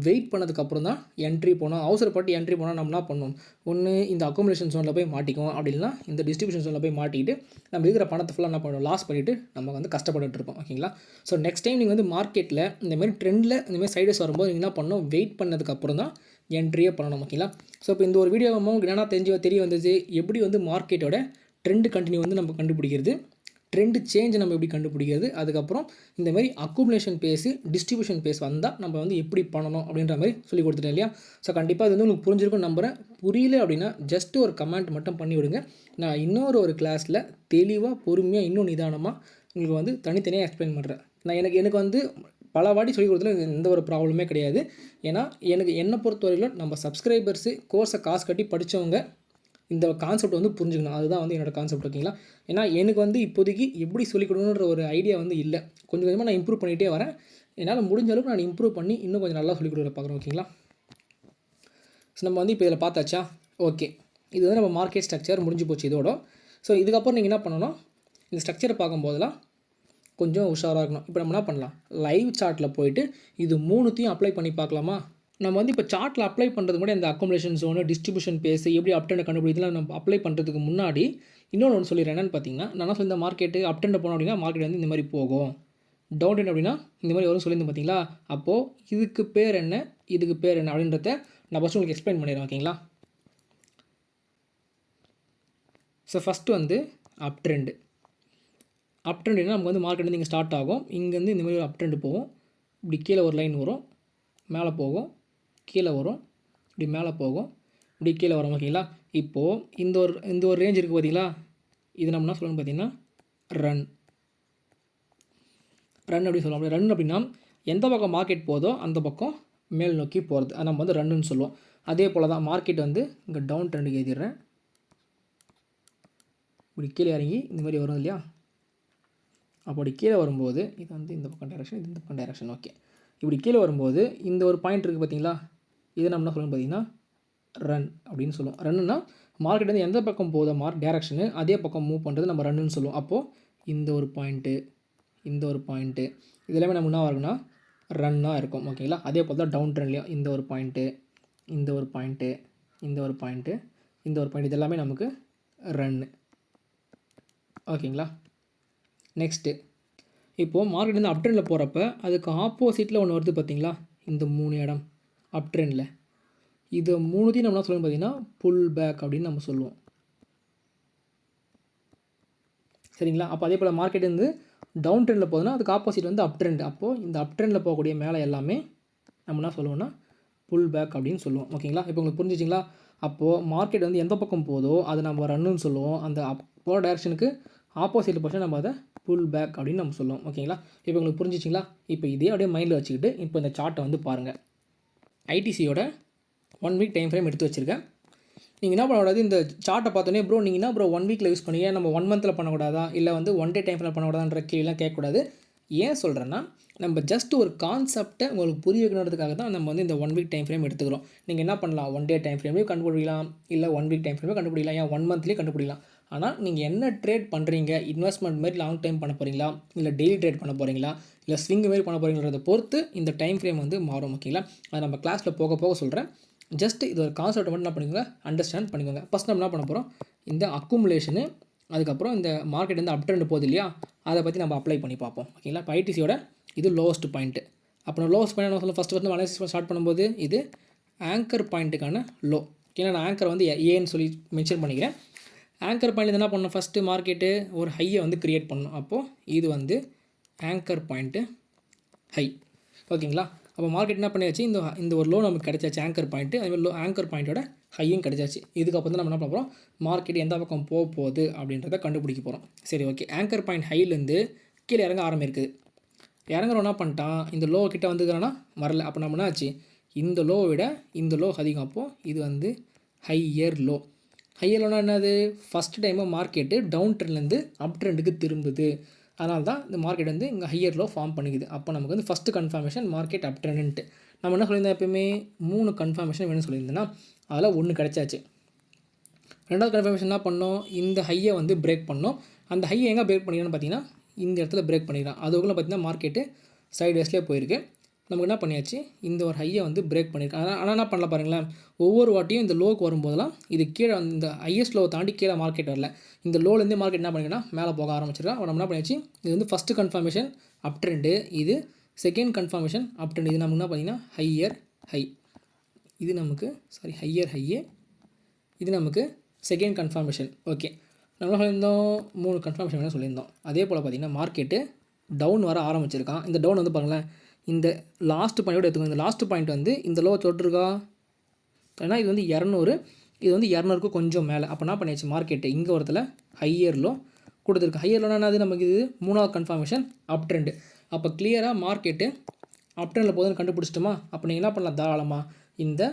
வெயிட் பண்ணதுக்கப்புறம் தான் என்ட்ரி போனோம். அவசரப்பட்டு என்ட்ரி போனால் நம்ம என்ன பண்ணணும், ஒன்று இந்த அக்குமுலேஷன் ஜோனில் போய் மாட்டிக்குவோம், அப்படி இல்லைனா இந்த டிஸ்ட்ரிபியூஷன் ஜோனில் போய் மாட்டிக்கிட்டு நம்ம இருக்கிற பணத்தை ஃபுல்லாக என்ன பண்ணுவோம், லாஸ் பண்ணிவிட்டு நம்ம வந்து கஷ்டப்பட்டு இருப்போம். ஓகேங்களா. ஸோ நெக்ஸ்ட் டைம் நீங்கள் வந்து மார்க்கெட்டில் இந்தமாதிரி ட்ரெண்டில் இந்தமாதிரி சைடஸ் வரும்போது நீங்கள் என்ன பண்ணணும், வெயிட் பண்ணதுக்கப்புறம் தான் என்ட்ரியே பண்ணணும். ஓகேங்களா. ஸோ இப்போ இந்த ஒரு வீடியோ உங்களுக்கு என்னென்னா தெரிய வந்தது, எப்படி வந்து மார்க்கெட்டோட ட்ரெண்ட் கண்டினியூ வந்து நம்ம கண்டுபிடிக்கிறது, ட்ரெண்டு சேஞ்ச் நம்ம எப்படி கண்டுபிடிக்கிறது, அதுக்கப்புறம் இந்தமாதிரி அக்குமுலேஷன் பேஸு டிஸ்ட்ரிபியூஷன் பேஸ் வந்தால் நம்ம வந்து எப்படி பண்ணணும் அப்படின்ற மாதிரி சொல்லி கொடுத்துட்டேன் இல்லையா. ஸோ கண்டிப்பாக அது வந்து உங்களுக்கு புரிஞ்சிருக்கும் நம்புகிறேன். புரியல அப்படின்னா ஜஸ்ட்டு ஒரு கமெண்ட் மட்டும் பண்ணி விடுங்க. நான் இன்னொரு கிளாஸில் தெளிவாக பொறுமையாக இன்னும் நிதானமாக உங்களுக்கு வந்து தனித்தனியாக எக்ஸ்பிளைன் பண்ணுறேன். நான் எனக்கு வந்து பல வாட்டி சொல்லி கொடுத்தல எந்த ஒரு ப்ராப்ளமே கிடையாது. ஏன்னா என்னை பொறுத்தவரையிலும் நம்ம சப்ஸ்கிரைபர்ஸு கோர்ஸை காசு கட்டி படித்தவங்க இந்த கான்செப்ட் வந்து புரிஞ்சுக்கணும். அதுதான் வந்து என்னோடய கான்செப்ட். ஓகேங்களா. ஏன்னா எனக்கு வந்து இப்போதைக்கு எப்படி சொல்லிக் கொடுக்கணுன்ற ஒரு ஐடியா வந்து இல்லை. கொஞ்சம் கொஞ்சமாக நான் இம்ப்ரூவ் பண்ணிகிட்டே வரேன். என்னால் முடிஞ்ச அளவுக்கு நான் இம்ப்ரூவ் பண்ணி இன்னும் கொஞ்சம் நல்லா சொல்லிக் கொடுக்குற பார்க்குறேன். ஓகேங்களா. ஸோ நம்ம வந்து இப்போ இதில் பார்த்தாச்சா, ஓகே. இது வந்து நம்ம மார்க்கெட் ஸ்ட்ரக்சர் முடிஞ்சு போச்சு இதோட. ஸோ இதுக்கப்புறம் நீங்கள் என்ன பண்ணணும், இந்த ஸ்ட்ரக்சரை பார்க்கும்போதெல்லாம் கொஞ்சம் உஷாராக இருக்கணும். இப்போ நம்ம என்ன பண்ணலாம், லைவ் சார்ட்டில் போயிட்டு இது மூணுத்தையும் அப்ளை பண்ணி பார்க்கலாமா. நம்ம வந்து இப்போ சார்ட்டில் அப்ளை பண்ணுறது கூட இந்த அக்குமுலேஷன் ஜோனு டிஸ்ட்ரிபியூஷன் பேஸ் எப்படி அப்டெண்டை கண்டுபிடிக்கலாம் நம்ம அப்ளை பண்ணுறதுக்கு முன்னாடி இன்னொன்று சொல்லிடுறேன். என்னென்னு பார்த்தீங்கன்னா, நான் சொல்ல இந்த மார்க்கெட்டு அப்டெண்டை போனோம் அப்படின்னா மார்க்கெட் வந்து இந்த மாதிரி போகும், டவுன் ட்ரெண்ட் அப்படின்னா இந்த மாதிரி வரும் சொல்லியிருந்தேன் பார்த்தீங்களா. அப்போது இதுக்கு பேர் என்ன, இதுக்கு பேர் என்ன அப்படின்றத நான் ஃபஸ்ட்டு உங்களுக்கு எக்ஸ்பிளைன் பண்ணிடுறேன். ஓகேங்களா. ஸோ ஃபஸ்ட்டு வந்து அப் ட்ரெண்டு. அப் ட்ரெண்ட்னா நமக்கு வந்து மார்க்கெட் வந்து இங்கே ஸ்டார்ட் ஆகும், இங்கேருந்து இந்த மாதிரி அப் ட்ரெண்டு போகும், இப்படி கீழே ஒரு லைன் வரும், மேலே போகும், கீழே வரும், இப்படி மேலே போகும், இப்படி கீழே வரும். ஓகேங்களா. இப்போது இந்த ஒரு ரேஞ்ச் இருக்குது பார்த்தீங்களா, இது நம்ம என்ன சொல்லணும் பார்த்தீங்கன்னா ரன் அப்படின்னு சொல்லுவோம். ரன் அப்படின்னா எந்த பக்கம் மார்க்கெட் போதோ அந்த பக்கம் மேல் நோக்கி போகிறது, அது நம்ம வந்து ரன்னுன்னு சொல்லுவோம். அதே போல் தான் மார்க்கெட் வந்து இங்கே டவுன் ட்ரெண்டுக்கு எழுதிடுறேன், இப்படி கீழே இறங்கி இந்த மாதிரி வரும் இல்லையா. அப்படி கீழே வரும்போது இது வந்து இந்த பக்கம் டைரக்ஷன், இது இந்த பக்கம் டைரக்ஷன். ஓகே. இப்படி கீழே வரும்போது இந்த ஒரு பாயிண்ட் இருக்குது பார்த்தீங்களா, இதை நம்ம என்ன சொல்லணும் பார்த்தீங்கன்னா ரன் அப்படின்னு சொல்லுவோம். ரன்னுனா மார்க்கெட் வந்து எந்த பக்கம் போதோ டேரக்ஷனு அதே பக்கம் மூவ் பண்ணுறது நம்ம ரன்னுன்னு சொல்லுவோம். அப்போது இந்த ஒரு பாயிண்ட்டு, இந்த ஒரு பாயிண்ட்டு, இது எல்லாமே நம்ம என்ன இருக்குன்னா ரன்னாக இருக்கும். ஓகேங்களா. அதே போல் தான் டவுன் ட்ரெண்ட்லையும் இந்த ஒரு பாயிண்ட்டு, இந்த ஒரு பாயிண்ட்டு, இந்த ஒரு பாயிண்ட்டு, இந்த ஒரு பாயிண்ட், இது எல்லாமே நமக்கு ரன்னு. ஓகேங்களா. நெக்ஸ்ட்டு இப்போது மார்க்கெட் வந்து அப் ட்ரெண்டில் போகிறப்ப அதுக்கு ஆப்போசிட்டில் ஒன்று வருது பார்த்தீங்களா, இந்த 3 இடம் அப் ட்ரெண்டில், இது மூணுத்தையும் நம்ம என்ன சொல்லுவோம் பார்த்தீங்கன்னா புல் பேக் அப்படின்னு நம்ம சொல்லுவோம். சரிங்களா. அப்போ அதே போல் மார்க்கெட் வந்து டவுன் ட்ரெண்டில் போகுதுன்னா அதுக்கு ஆப்போசிட் வந்து அப் ட்ரெண்ட். அப்போது இந்த அப் ட்ரெண்டில் போகக்கூடிய மேலே எல்லாமே நம்ம என்ன சொல்லுவோம்னா புல் பேக் அப்படின்னு சொல்லுவோம். ஓகேங்களா. இப்போ உங்களுக்கு புரிஞ்சிச்சிங்களா. அப்போது மார்க்கெட் வந்து எந்த பக்கம் போதோ அதை நம்ம ரன்னுன்னு சொல்லுவோம், அந்த போகிற டைரக்ஷனுக்கு ஆப்போசிட்டில் போச்சு நம்ம அதை புல் பேக் அப்படின்னு நம்ம சொல்லுவோம். ஓகேங்களா. இப்போ உங்களுக்கு புரிஞ்சிச்சிங்களா. இப்போ இதே அப்படியே மைண்டில் வச்சுக்கிட்டு இப்போ இந்த சார்ட்டை வந்து பாருங்கள். ஐடிசியோட 1 வீக் டைம் ஃப்ரேம் எடுத்து வச்சுருக்கேன். நீங்கள் என்ன பண்ணக்கூடாது, இந்த சார்ட்டை பார்த்தோன்னே ப்ரோ நீங்கள் என்ன ப்ரோ 1 வீக்கில் யூஸ் பண்ணீங்க, நம்ம 1 மந்தில் பண்ணக்கூடாதா, இல்லை வந்து 1 டே டைம் ஃப்ரேம் பண்ணக்கூடாதான்ற கேள்விலாம் கேட்கக்கூடாது. ஏன் சொல்கிறேன்னா, நம்ம ஜஸ்ட் ஒரு கான்செப்டை உங்களுக்கு புரிய வைக்கணுன்றதுக்காக தான் நம்ம வந்து இந்த 1 வீக் டைம் ஃப்ரேம் எடுத்துக்கிறோம். நீங்கள் என்ன பண்ணலாம், 1 டே டைம் ஃப்ரேம்லேயும் கண்டுபிடிக்கலாம், இல்லை 1 வீக் டைம் ஃப்ரேமே கண்டுபிடிக்கலாம், ஏன் 1 மந்த்லேயே கண்டுபிடிக்கலாம். ஆனால் நீங்கள் என்ன ட்ரேட் பண்ணுறீங்க, இன்வெஸ்ட்மெண்ட் மாதிரி லாங் டைம் பண்ண போகிறீங்களா, இல்லை டெய்லி ட்ரேட் பண்ண போகிறீங்களா, இல்லை ஸ்விங் மாதிரி பண்ண போகிறீங்களன்றதை பொறுத்து இந்த டைம் ஃப்ரேம் வந்து மாறும். ஓகேங்களா. அதை நம்ம கிளாஸில் போக போக சொல்கிறேன். ஜஸ்ட் இது ஒரு கான்செப்ட் மட்டும் என்ன பண்ணிக்கோங்க, அண்டர்ஸ்டாண்ட் பண்ணிக்கோங்க. ஃபஸ்ட் நம்ம என்ன பண்ண போகிறோம், இந்த அக்குமுலேஷனு, அதுக்கப்புறம் இந்த மார்க்கெட் வந்து அப் ட்ரெண்ட் போகுது இல்லையா, அதை பற்றி நம்ம அப்ளை பண்ணி பார்ப்போம். ஓகேங்களா. இப்போ ஐடிசியோட இது லோவஸ்ட் பாயிண்ட்டு. அப்போ நான் லோவஸ்ட் பாயிண்ட் என்ன சொல்ல, ஃபஸ்ட்டு அனாலிசிஸ் ஸ்டார்ட் பண்ணும்போது இது ஆங்கர் பாயிண்ட்டுக்கான லோ. ஓகேங்களா. நான் ஆங்கர் வந்து ஏன்னு சொல்லி மென்ஷன் பண்ணிக்கிறேன். ஆங்கர் பாயிண்ட் என்ன பண்ணணும், ஃபஸ்ட்டு மார்க்கெட்டு ஒரு ஹையை வந்து க்ரியேட் பண்ணணும். அப்போது இது வந்து ஆங்கர் பாயிண்ட்டு ஹை. ஓகேங்களா. அப்போ மார்க்கெட் என்ன பண்ணியாச்சு, இந்த ஒரு லோ நமக்கு கிடைச்சாச்சு ஆங்கர் பாயிண்ட்டு, அதுமாதிரி லோ ஆங்கர் பாயிண்ட்டோட ஹையும் கிடைச்சாச்சு. இதுக்கப்புறம் தான் நம்ம என்ன பண்ண போகிறோம், மார்க்கெட் எந்த பக்கம் போக போகுது அப்படின்றத கண்டுபிடிக்க போகிறோம். சரி ஓகே. ஆங்கர் பாயிண்ட் ஹைலேருந்து கீழே இறங்க ஆரம்பிக்குது. இறங்குறோம் என்ன பண்ணிட்டான், இந்த லோ கிட்ட வந்துக்கிறான்னா வரல. அப்போ நம்ம என்ன ஆச்சு, இந்த லோவை விட இந்த லோ அதிகம். அப்போது இது வந்து ஹையர் லோ. ஹையர் லோனா என்னது, ஃபஸ்ட் டைமாக மார்க்கெட்டு டவுன் ட்ரெண்ட்லேருந்து அப் ட்ரெண்டுக்கு திரும்புது. அதனால தான் இந்த மார்க்கெட் வந்து இங்கே ஹையர் லோ ஃபார்ம் பண்ணிக்குது. அப்போ நமக்கு வந்து ஃபஸ்ட்டு கன்ஃபர்மேஷன் மார்க்கெட் அப் ட்ரெண்ட்ன்ட்டு. நம்ம என்ன சொல்லியிருந்தோம், எப்பயுமே 3 கன்ஃபர்மேஷன் வேணும்னு சொல்லியிருந்தேன்னா அதில் 1 கிடச்சாச்சு. ரெண்டாவது கன்ஃபர்மேஷன் என்ன பண்ணோம், இந்த ஹையை வந்து பிரேக் பண்ணோம். அந்த ஹையை எங்கே பிரேக் பண்ணிக்கலாம்னு பார்த்தீங்கன்னா இந்த இடத்துல பிரேக் பண்ணிக்கலாம். அதுக்குள்ளே பார்த்தீங்கன்னா மார்க்கெட்டு சைட்வேஸ்லேயே போயிருக்கு. நமக்கு என்ன பண்ணியாச்சு, இந்த ஒரு ஹையை வந்து பிரேக் பண்ணியிருக்கோம். ஆனால் என்ன பண்ணல பாருங்களேன், ஒவ்வொரு வாட்டியும் இந்த லோக்கு வரும்போதெல்லாம் இது கீழே இந்த ஹையஸ்ட் லோவை தாண்டி கீழே மார்க்கெட் வரல. இந்த லோலேருந்து மார்க்கெட் என்ன பண்ணிங்கன்னா மேலே போக ஆரம்பிச்சிருக்கோம். நம்ம என்ன பண்ணியாச்சு, இது வந்து ஃபஸ்ட்டு கன்ஃபர்மேஷன் அப் ட்ரெண்டு, இது செகண்ட் கன்ஃபர்மேஷன் அப் ட்ரெண்ட். இது நமக்கு என்ன பார்த்தீங்கன்னா ஹையர் ஹை, இது நமக்கு ஹையர் ஹையே, இது நமக்கு செகண்ட் கன்ஃபர்மேஷன். ஓகே, நம்ம சொல்லியிருந்தோம் 3 கன்ஃபர்மேஷன் வேணும் சொல்லியிருந்தோம். அதே போல் பார்த்திங்கன்னா மார்க்கெட்டு டவுன் வர ஆரம்பிச்சிருக்கான். இந்த டவுன் வந்து பாருங்களேன், இந்த லாஸ்ட் பாயிண்டோட எடுத்துக்கோங்க. இந்த லாஸ்ட் பாயிண்ட் வந்து இந்த லோ தொட்டிருக்கா, ஏன்னா இது வந்து 200, இது வந்து 200க்கு கொஞ்சம் மேலே. அப்போ என்ன பண்ணியாச்சு, மார்க்கெட்டு இங்கே ஒருத்தில் ஹையர் லோ கொடுத்துருக்கு. ஹையர் லோனா என்னது, நமக்கு இது 3வது கன்ஃபர்மேஷன் அப் ட்ரெண்டு. அப்போ கிளியராக மார்க்கெட்டு அப் ட்ரெண்டில் போகுதுன்னு கண்டுபிடிச்சிட்டோமா. அப்போ நீங்கள் என்ன பண்ணலாம், தாராளமாக இந்த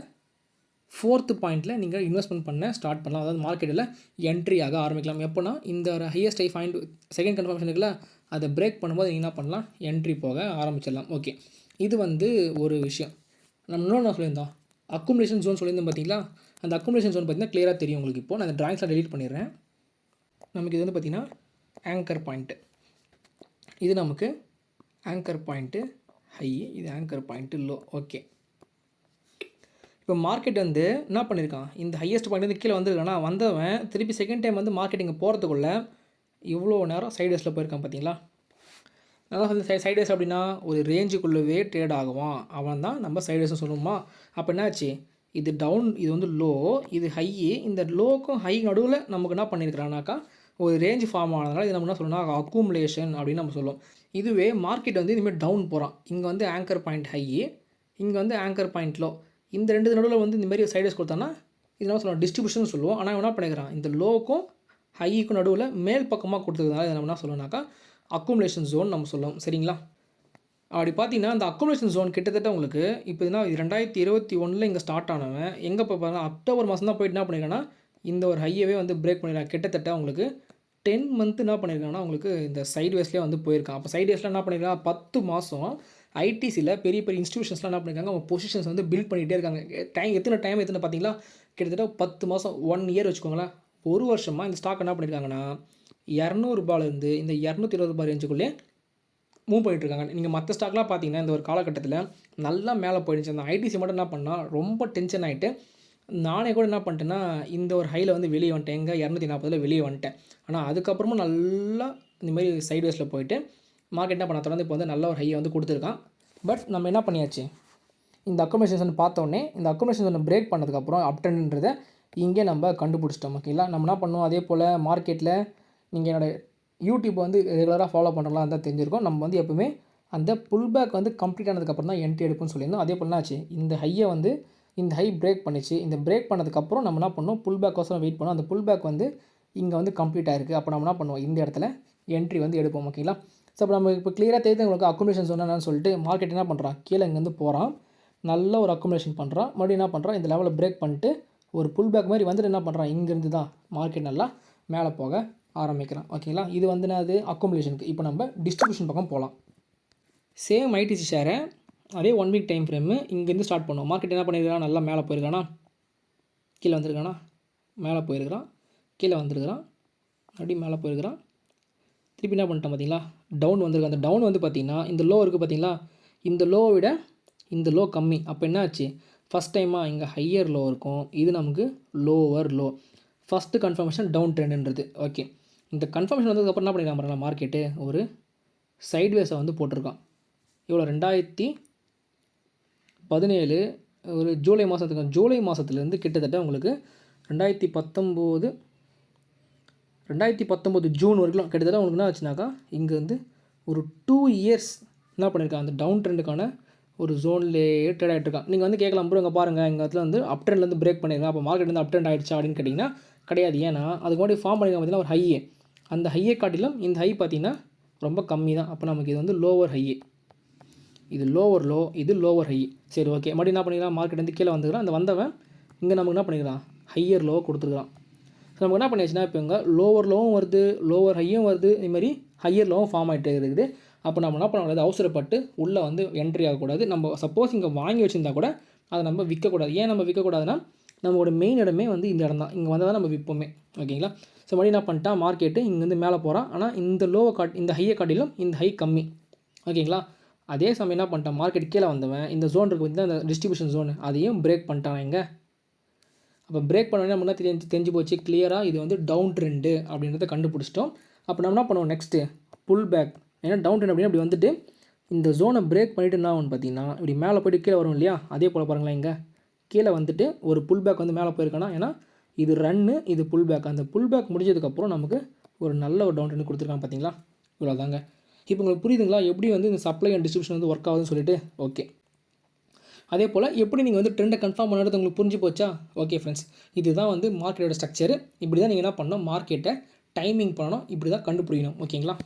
4th பாயிண்ட்டில் நீங்கள் இன்வெஸ்ட்மெண்ட் பண்ண ஸ்டார்ட் பண்ணலாம். அதாவது மார்க்கெட்டில் என்ட்ரி ஆக ஆரம்பிக்கலாம். எப்போனா இந்த ஒரு highest high point second confirmation இருக்குல்ல, அதை பிரேக் பண்ணும்போது நீங்கள் என்ன பண்ணலாம், என்ட்ரி போக ஆரம்பிச்சிடலாம். ஓகே, இது வந்து ஒரு விஷயம். நம்ம இன்னொன்று சொல்லியிருந்தோம், அக்குமுலேஷன் ஜோன் சொல்லியிருந்தோம் பார்த்தீங்களா. அந்த அக்குமுலேஷன் ஜோன் பார்த்தீங்கன்னா கிளியராக தெரியும் உங்களுக்கு. இப்போது நான் அந்த ட்ராயிங்ஸில் டெலீட் பண்ணிடுறேன். நமக்கு இது வந்து பார்த்திங்கன்னா ஆங்கர் பாயிண்ட்டு, இது நமக்கு ஆங்கர் பாயிண்ட்டு ஹை, இது ஆங்கர் பாயிண்ட்டு லோ. ஓகே, இப்போ மார்க்கெட் வந்து என்ன பண்ணியிருக்கான், இந்த ஹையஸ்ட் பாயிண்ட் வந்து கீழே வந்துருக்கானா, வந்தவன் திருப்பி செகண்ட் டைம் வந்து மார்க்கெட் இங்கே போகிறதுக்குள்ளே இவ்வளோ நேரம் சைட்வேஸில் போயிருக்கான் பார்த்தீங்களா. அதான் வந்து சைட்வேஸ் அப்படின்னா ஒரு ரேஞ்சுக்குள்ளவே ட்ரேட் ஆகுவான், அவன் தான் நம்ம சைட்வேஸ்னு சொல்லுவோமா. அப்போ என்னாச்சு, இது டவுன், இது வந்து லோ, இது ஹை. இந்த லோக்கும் ஹை நடுவில் நமக்கு என்ன பண்ணியிருக்கிறானாக்கா ஒரு ரேஞ்ச் ஃபார்ம் ஆனதுனால இது நம்ம என்ன சொல்லணும்னா அக்குமுலேஷன் அப்படின்னு நம்ம சொல்லுவோம். இதுவே மார்க்கெட் வந்து இதுமாதிரி டவுன் போகிறான், இங்கே வந்து ஆங்கர் பாயிண்ட் ஹை, இங்கே வந்து ஆங்கர் பாயிண்ட் லோ, இந்த 2 நடுவில் வந்து இந்த மாதிரி சைடஸ் கொடுத்தான்னா இது என்ன சொல்லுவோம், டிஸ்ட்ரிபியூஷன் சொல்லுவோம். ஆனால் என்ன பண்ணிக்கிறான், இந்த லோக்கும் ஹைக்கும் நடுவில் மேல் பக்கமாக கொடுத்ததுனால இதை நம்ம என்ன சொல்லணும்னாக்கா அக்குமுலேஷன் ஜோன் நம்ம சொல்லுவோம். சரிங்களா. அப்படி பார்த்தீங்கன்னா அந்த அக்குமுலேஷன் ஜோன் கிட்டத்தட்ட உங்களுக்கு இப்போ இதுனா 2021 இங்கே ஸ்டார்ட் ஆனவன் எங்கே இப்போ பாருங்கள் அக்டோபர் மாதம் தான் போயிட்டு என்ன பண்ணியிருக்காங்கன்னா இந்த ஒரு ஹையவே வந்து பிரேக் பண்ணிடுறாங்க. கிட்டத்தட்ட உங்களுக்கு 10 மந்த் என்ன பண்ணியிருக்காங்கன்னா உங்களுக்கு இந்த சைட்வேஸ்லேயே வந்து போயிருக்கான். அப்போ சைட்வேஸில் என்ன பண்ணியிருக்காங்க, 10 மாதம் ஐடிசியில் பெரிய பெரிய இன்ஸ்டியூஷன்ஸ்லாம் என்ன பண்ணியிருக்காங்க, அவங்க பொசிஷன்ஸ் வந்து பில்ட் பண்ணிகிட்டே இருக்காங்க. டைம் எத்தனை பார்த்தீங்களா, கிட்டத்தட்ட 10 மாதம் 1 இயர் வச்சுக்கோங்களேன். ஒரு வருஷமாக இந்த ஸ்டாக் என்ன பண்ணியிருக்காங்கன்னா 200 ரூபாயிலேருந்து இந்த 220 ரூபாய் ரேஞ்சுக்குள்ளே மூவ் பண்ணிட்டுருக்காங்க. நீங்கள் மற்ற ஸ்டாக்லாம் பார்த்தீங்கன்னா இந்த ஒரு காலகட்டத்தில் நல்லா மேலே போயிடுச்சு. அந்த ஐடிசி மட்டும் என்ன பண்ணால் ரொம்ப டென்ஷன் ஆகிட்டு நானே கூட என்ன பண்ணிட்டேன்னா இந்த ஒரு ஹையில் வந்து வெளியே வந்துட்டேன், எங்கே 240 வெளியே வந்துட்டேன். ஆனால் அதுக்கப்புறமும் நல்லா இந்தமாதிரி சைட்வேஸில் போயிட்டு மார்க்கெட் என்ன பண்ண தொடர்ந்து இப்போ வந்து நல்ல ஒரு ஹையை வந்து கொடுத்துருக்கான். பட் நம்ம என்ன பண்ணியாச்சு, இந்த அக்குமுலேஷன் பார்த்தோன்னே இந்த அக்குமுலேஷன் பிரேக் பண்ணதுக்கப்புறம் அப் ட்ரெண்ட்ன்றதை இங்கே நம்ம கண்டுபிடிச்சிட்டோம். ஓகேங்களா. நம்ம என்ன பண்ணுவோம், அதே போல் மார்க்கெட்டில் நீங்கள் என்னோடய யூடியூப் வந்து ரெகுலராக ஃபாலோ பண்ணுறலாம் தான் தெரிஞ்சிருக்கோம். நம்ம வந்து எப்பவுமே அந்த புல் பேக் வந்து கம்ப்ளீட் ஆனதுக்கப்புறம் தான் என்ட்ரி எடுப்புன்னு சொல்லியிருந்தோம். அதே போல் என்னாச்சு, இந்த ஹையை வந்து இந்த ஹை பிரேக் பண்ணிச்சு. இந்த பிரேக் பண்ணதுக்கப்புறம் நம்ம என்ன பண்ணோம், புல் பேக் கோசரம் வெயிட் பண்ணோம். அந்த புல் பேக் வந்து இங்கே வந்து கம்ப்ளீட் ஆகிருக்கு. அப்போ நம்ம என்ன பண்ணுவோம், இந்த இடத்துல என்ட்ரி வந்து எடுப்போம். ஓகேங்களா. ஸோ அப்போ நம்ம இப்போ கிளியராக தெரியுது உங்களுக்கு அக்குமுலேஷன் சொன்னான்னு சொல்லிட்டு மார்க்கெட் என்ன பண்ணுறான், கீழே இங்கேருந்து போகிறான், நல்ல ஒரு அக்குமுலேஷன் பண்ணுறான், மறுபடியும் என்ன பண்ணுறான், இந்த லெவலில் பிரேக் பண்ணிட்டு ஒரு புல் பேக் மாதிரி வந்துட்டு என்ன பண்ணுறான், இங்கேருந்து தான் மார்க்கெட் நல்லா மேலே போக ஆரம்பிக்கிறான். ஓகேங்களா. இது வந்து அது அக்குமுலேஷனுக்கு. இப்போ நம்ம டிஸ்ட்ரிபியூஷன் பக்கம் போகலாம். சேம் ஐடிசி ஷேரை அதே 1 வீக் டைம் ஃப்ரேமு இங்கேருந்து ஸ்டார்ட் பண்ணுவோம். மார்க்கெட் என்ன பண்ணியிருக்கான், நல்லா மேலே போயிருக்கானா, கீழே வந்திருக்கானா, மேலே போயிருக்கிறான், கீழே வந்துருக்கிறான், மறுபடியும் மேலே போயிருக்கிறான், திருப்பி என்ன பண்ணிட்டோம் பார்த்தீங்களா, டவுன் வந்திருக்கு. அந்த டவுன் வந்து பார்த்திங்கன்னா இந்த லோ இருக்குது பார்த்தீங்களா, இந்த லோவை விட இந்த லோ கம்மி. அப்போ என்ன ஆச்சு, ஃபஸ்ட் டைமாக இங்கே ஹையர் லோ இருக்கும், இது நமக்கு lower low. First confirmation down ட்ரெண்டுன்றது. ஓகே, இந்த கன்ஃபர்மேஷன் வந்ததுக்கப்புறம் என்ன பண்ணிக்கலாம் பாருங்கள், மார்க்கெட்டு ஒரு சைட்வேஸை வந்து போட்டிருக்கான். இவ்வளோ 2017 ஒரு ஜூலை மாதத்துலேருந்து கிட்டத்தட்ட உங்களுக்கு 2019 ஜூன் வரைக்கும் கிட்டத்தட்ட உங்களுக்கு என்ன ஆச்சுனாக்கா இங்கே வந்து ஒரு 2 இயர்ஸ் என்ன பண்ணியிருக்காங்க, அந்த டவுன் ட்ரெண்டுக்கான ஒரு ஜோன்லேயே ட்ரேட் ஆகிட்டு இருக்கான். நீங்கள் வந்து கேட்கலாம் ப்ரோ, இங்கே பாருங்கள் எங்கள் இடத்துல வந்து அப் ட்ரெண்ட்லேருந்து பிரேக் பண்ணியிருக்காங்க, அப்போ மார்க்கெட் வந்து அப் ட்ரெண்ட் ஆகிடுச்சா அப்படின்னு கேட்டிங்கன்னா கிடையாது. ஏன்னா அதுக்கு முன்னாடி ஃபார்ம் பண்ணியிருக்காங்க பார்த்தீங்கன்னா ஒரு ஹையே, அந்த ஹையை காட்டிலும் இந்த ஹை பார்த்திங்கன்னா ரொம்ப கம்மி தான். அப்போ நமக்கு இது வந்து லோவர் ஹையே, இது லோவர் லோ, இது லோவர் ஹை. சரி ஓகே, மறுபடியும் என்ன பண்ணிக்கலாம், மார்க்கெட் வந்து கீழே வந்துக்கிறான். அந்த வந்தவன் இங்கே நமக்கு என்ன பண்ணிக்கிறான், ஹையர் லோ கொடுத்துருக்கான். ஸோ நம்ம என்ன பண்ணியாச்சுன்னா இப்போ இங்கே லோவர் லோவும் வருது, லோவர் ஹையும் வருது, இதுமாதிரி ஹையர் லோவும் ஃபார்ம் ஆகிட்டே இருக்குது. அப்போ நம்ம என்ன பண்ணக்கூடாது, அவசரப்பட்டு உள்ளே வந்து என்ட்ரி ஆகக்கூடாது. நம்ம சப்போஸ் இங்கே வாங்கி வச்சுருந்தா கூட அதை நம்ம விற்கக்கூடாது. ஏன் நம்ம விற்கக்கூடாதுன்னா, நம்மளோட மெயின் இடமே வந்து இந்த இடம் தான். இங்கே வந்தால் தான் நம்ம விற்போமே. ஓகேங்களா? ஸோ மறுபடியும் என்ன பண்ணிட்டான், மார்க்கெட்டு இங்கேருந்து மேலே போகிறான். ஆனால் இந்த லோவை இந்த ஹையை காட்டிலும் இந்த ஹை கம்மி. ஓகேங்களா? அதே சமயம் என்ன பண்ணிட்டான், மார்க்கெட் கீழே வந்தவன் இந்த ஜோன் இருக்குது பார்த்தீங்கன்னா, இந்த டிஸ்ட்ரிபியூஷன் ஜோன், அதையும் பிரேக் பண்ணிட்டான் இங்கே. அப்போ பிரேக் பண்ணோடனே முன்னே தெரிஞ்சு போச்சு கிளியராக இது வந்து டவுன் ட்ரெண்டு அப்படின்றத கண்டுபிடிச்சிட்டோம். அப்போ நம்ம என்ன பண்ணுவோம், நெக்ஸ்ட்டு புல் பேக். ஏன்னா டவுன் ட்ரெண்ட் அப்படின்னு அப்படி வந்துட்டு இந்த ஜோனை பிரேக் பண்ணிவிட்டு என்ன ஆகும்னு பார்த்தீங்கன்னா, இப்படி மேலே போய்ட்டு கீழே வரும் இல்லையா, அதே போல் பாருங்களேன், இங்கே கீழே வந்துட்டு ஒரு புல் பேக் வந்து மேலே போயிருக்கேன்னா, ஏன்னா இது ரன்னு, இது புல் பேக். அந்த புல் பேக் முடிஞ்சதுக்கப்புறம் நமக்கு ஒரு நல்ல ஒரு டவுன் ட்ரெண்ட் கொடுத்துருக்காங்க பார்த்தீங்களா. இவ்வளோ தாங்க. இப்போ உங்களுக்கு புரியுதுங்களா எப்படி வந்து இந்த சப்ளை அண்ட் டிஸ்ட்ரிபியூஷன் வந்து ஒர்க் ஆகுதுன்னு சொல்லிட்டு. ஓகே, அதே போல் எப்படி நீங்கள் வந்து ட்ரெண்டை கன்ஃபார்ம் பண்ணுறது உங்களுக்கு புரிஞ்சு போச்சா? ஓகே ஃப்ரெண்ட்ஸ், இதுதான் வந்து மார்க்கெட்டோட ஸ்ட்ரக்சர். இப்படி தான் நீங்கள் என்ன பண்ணணும், மார்க்கெட்டை டைமிங் பண்ணணும், இப்படி தான் கண்டுபிடிக்கணும். ஓகேங்களா?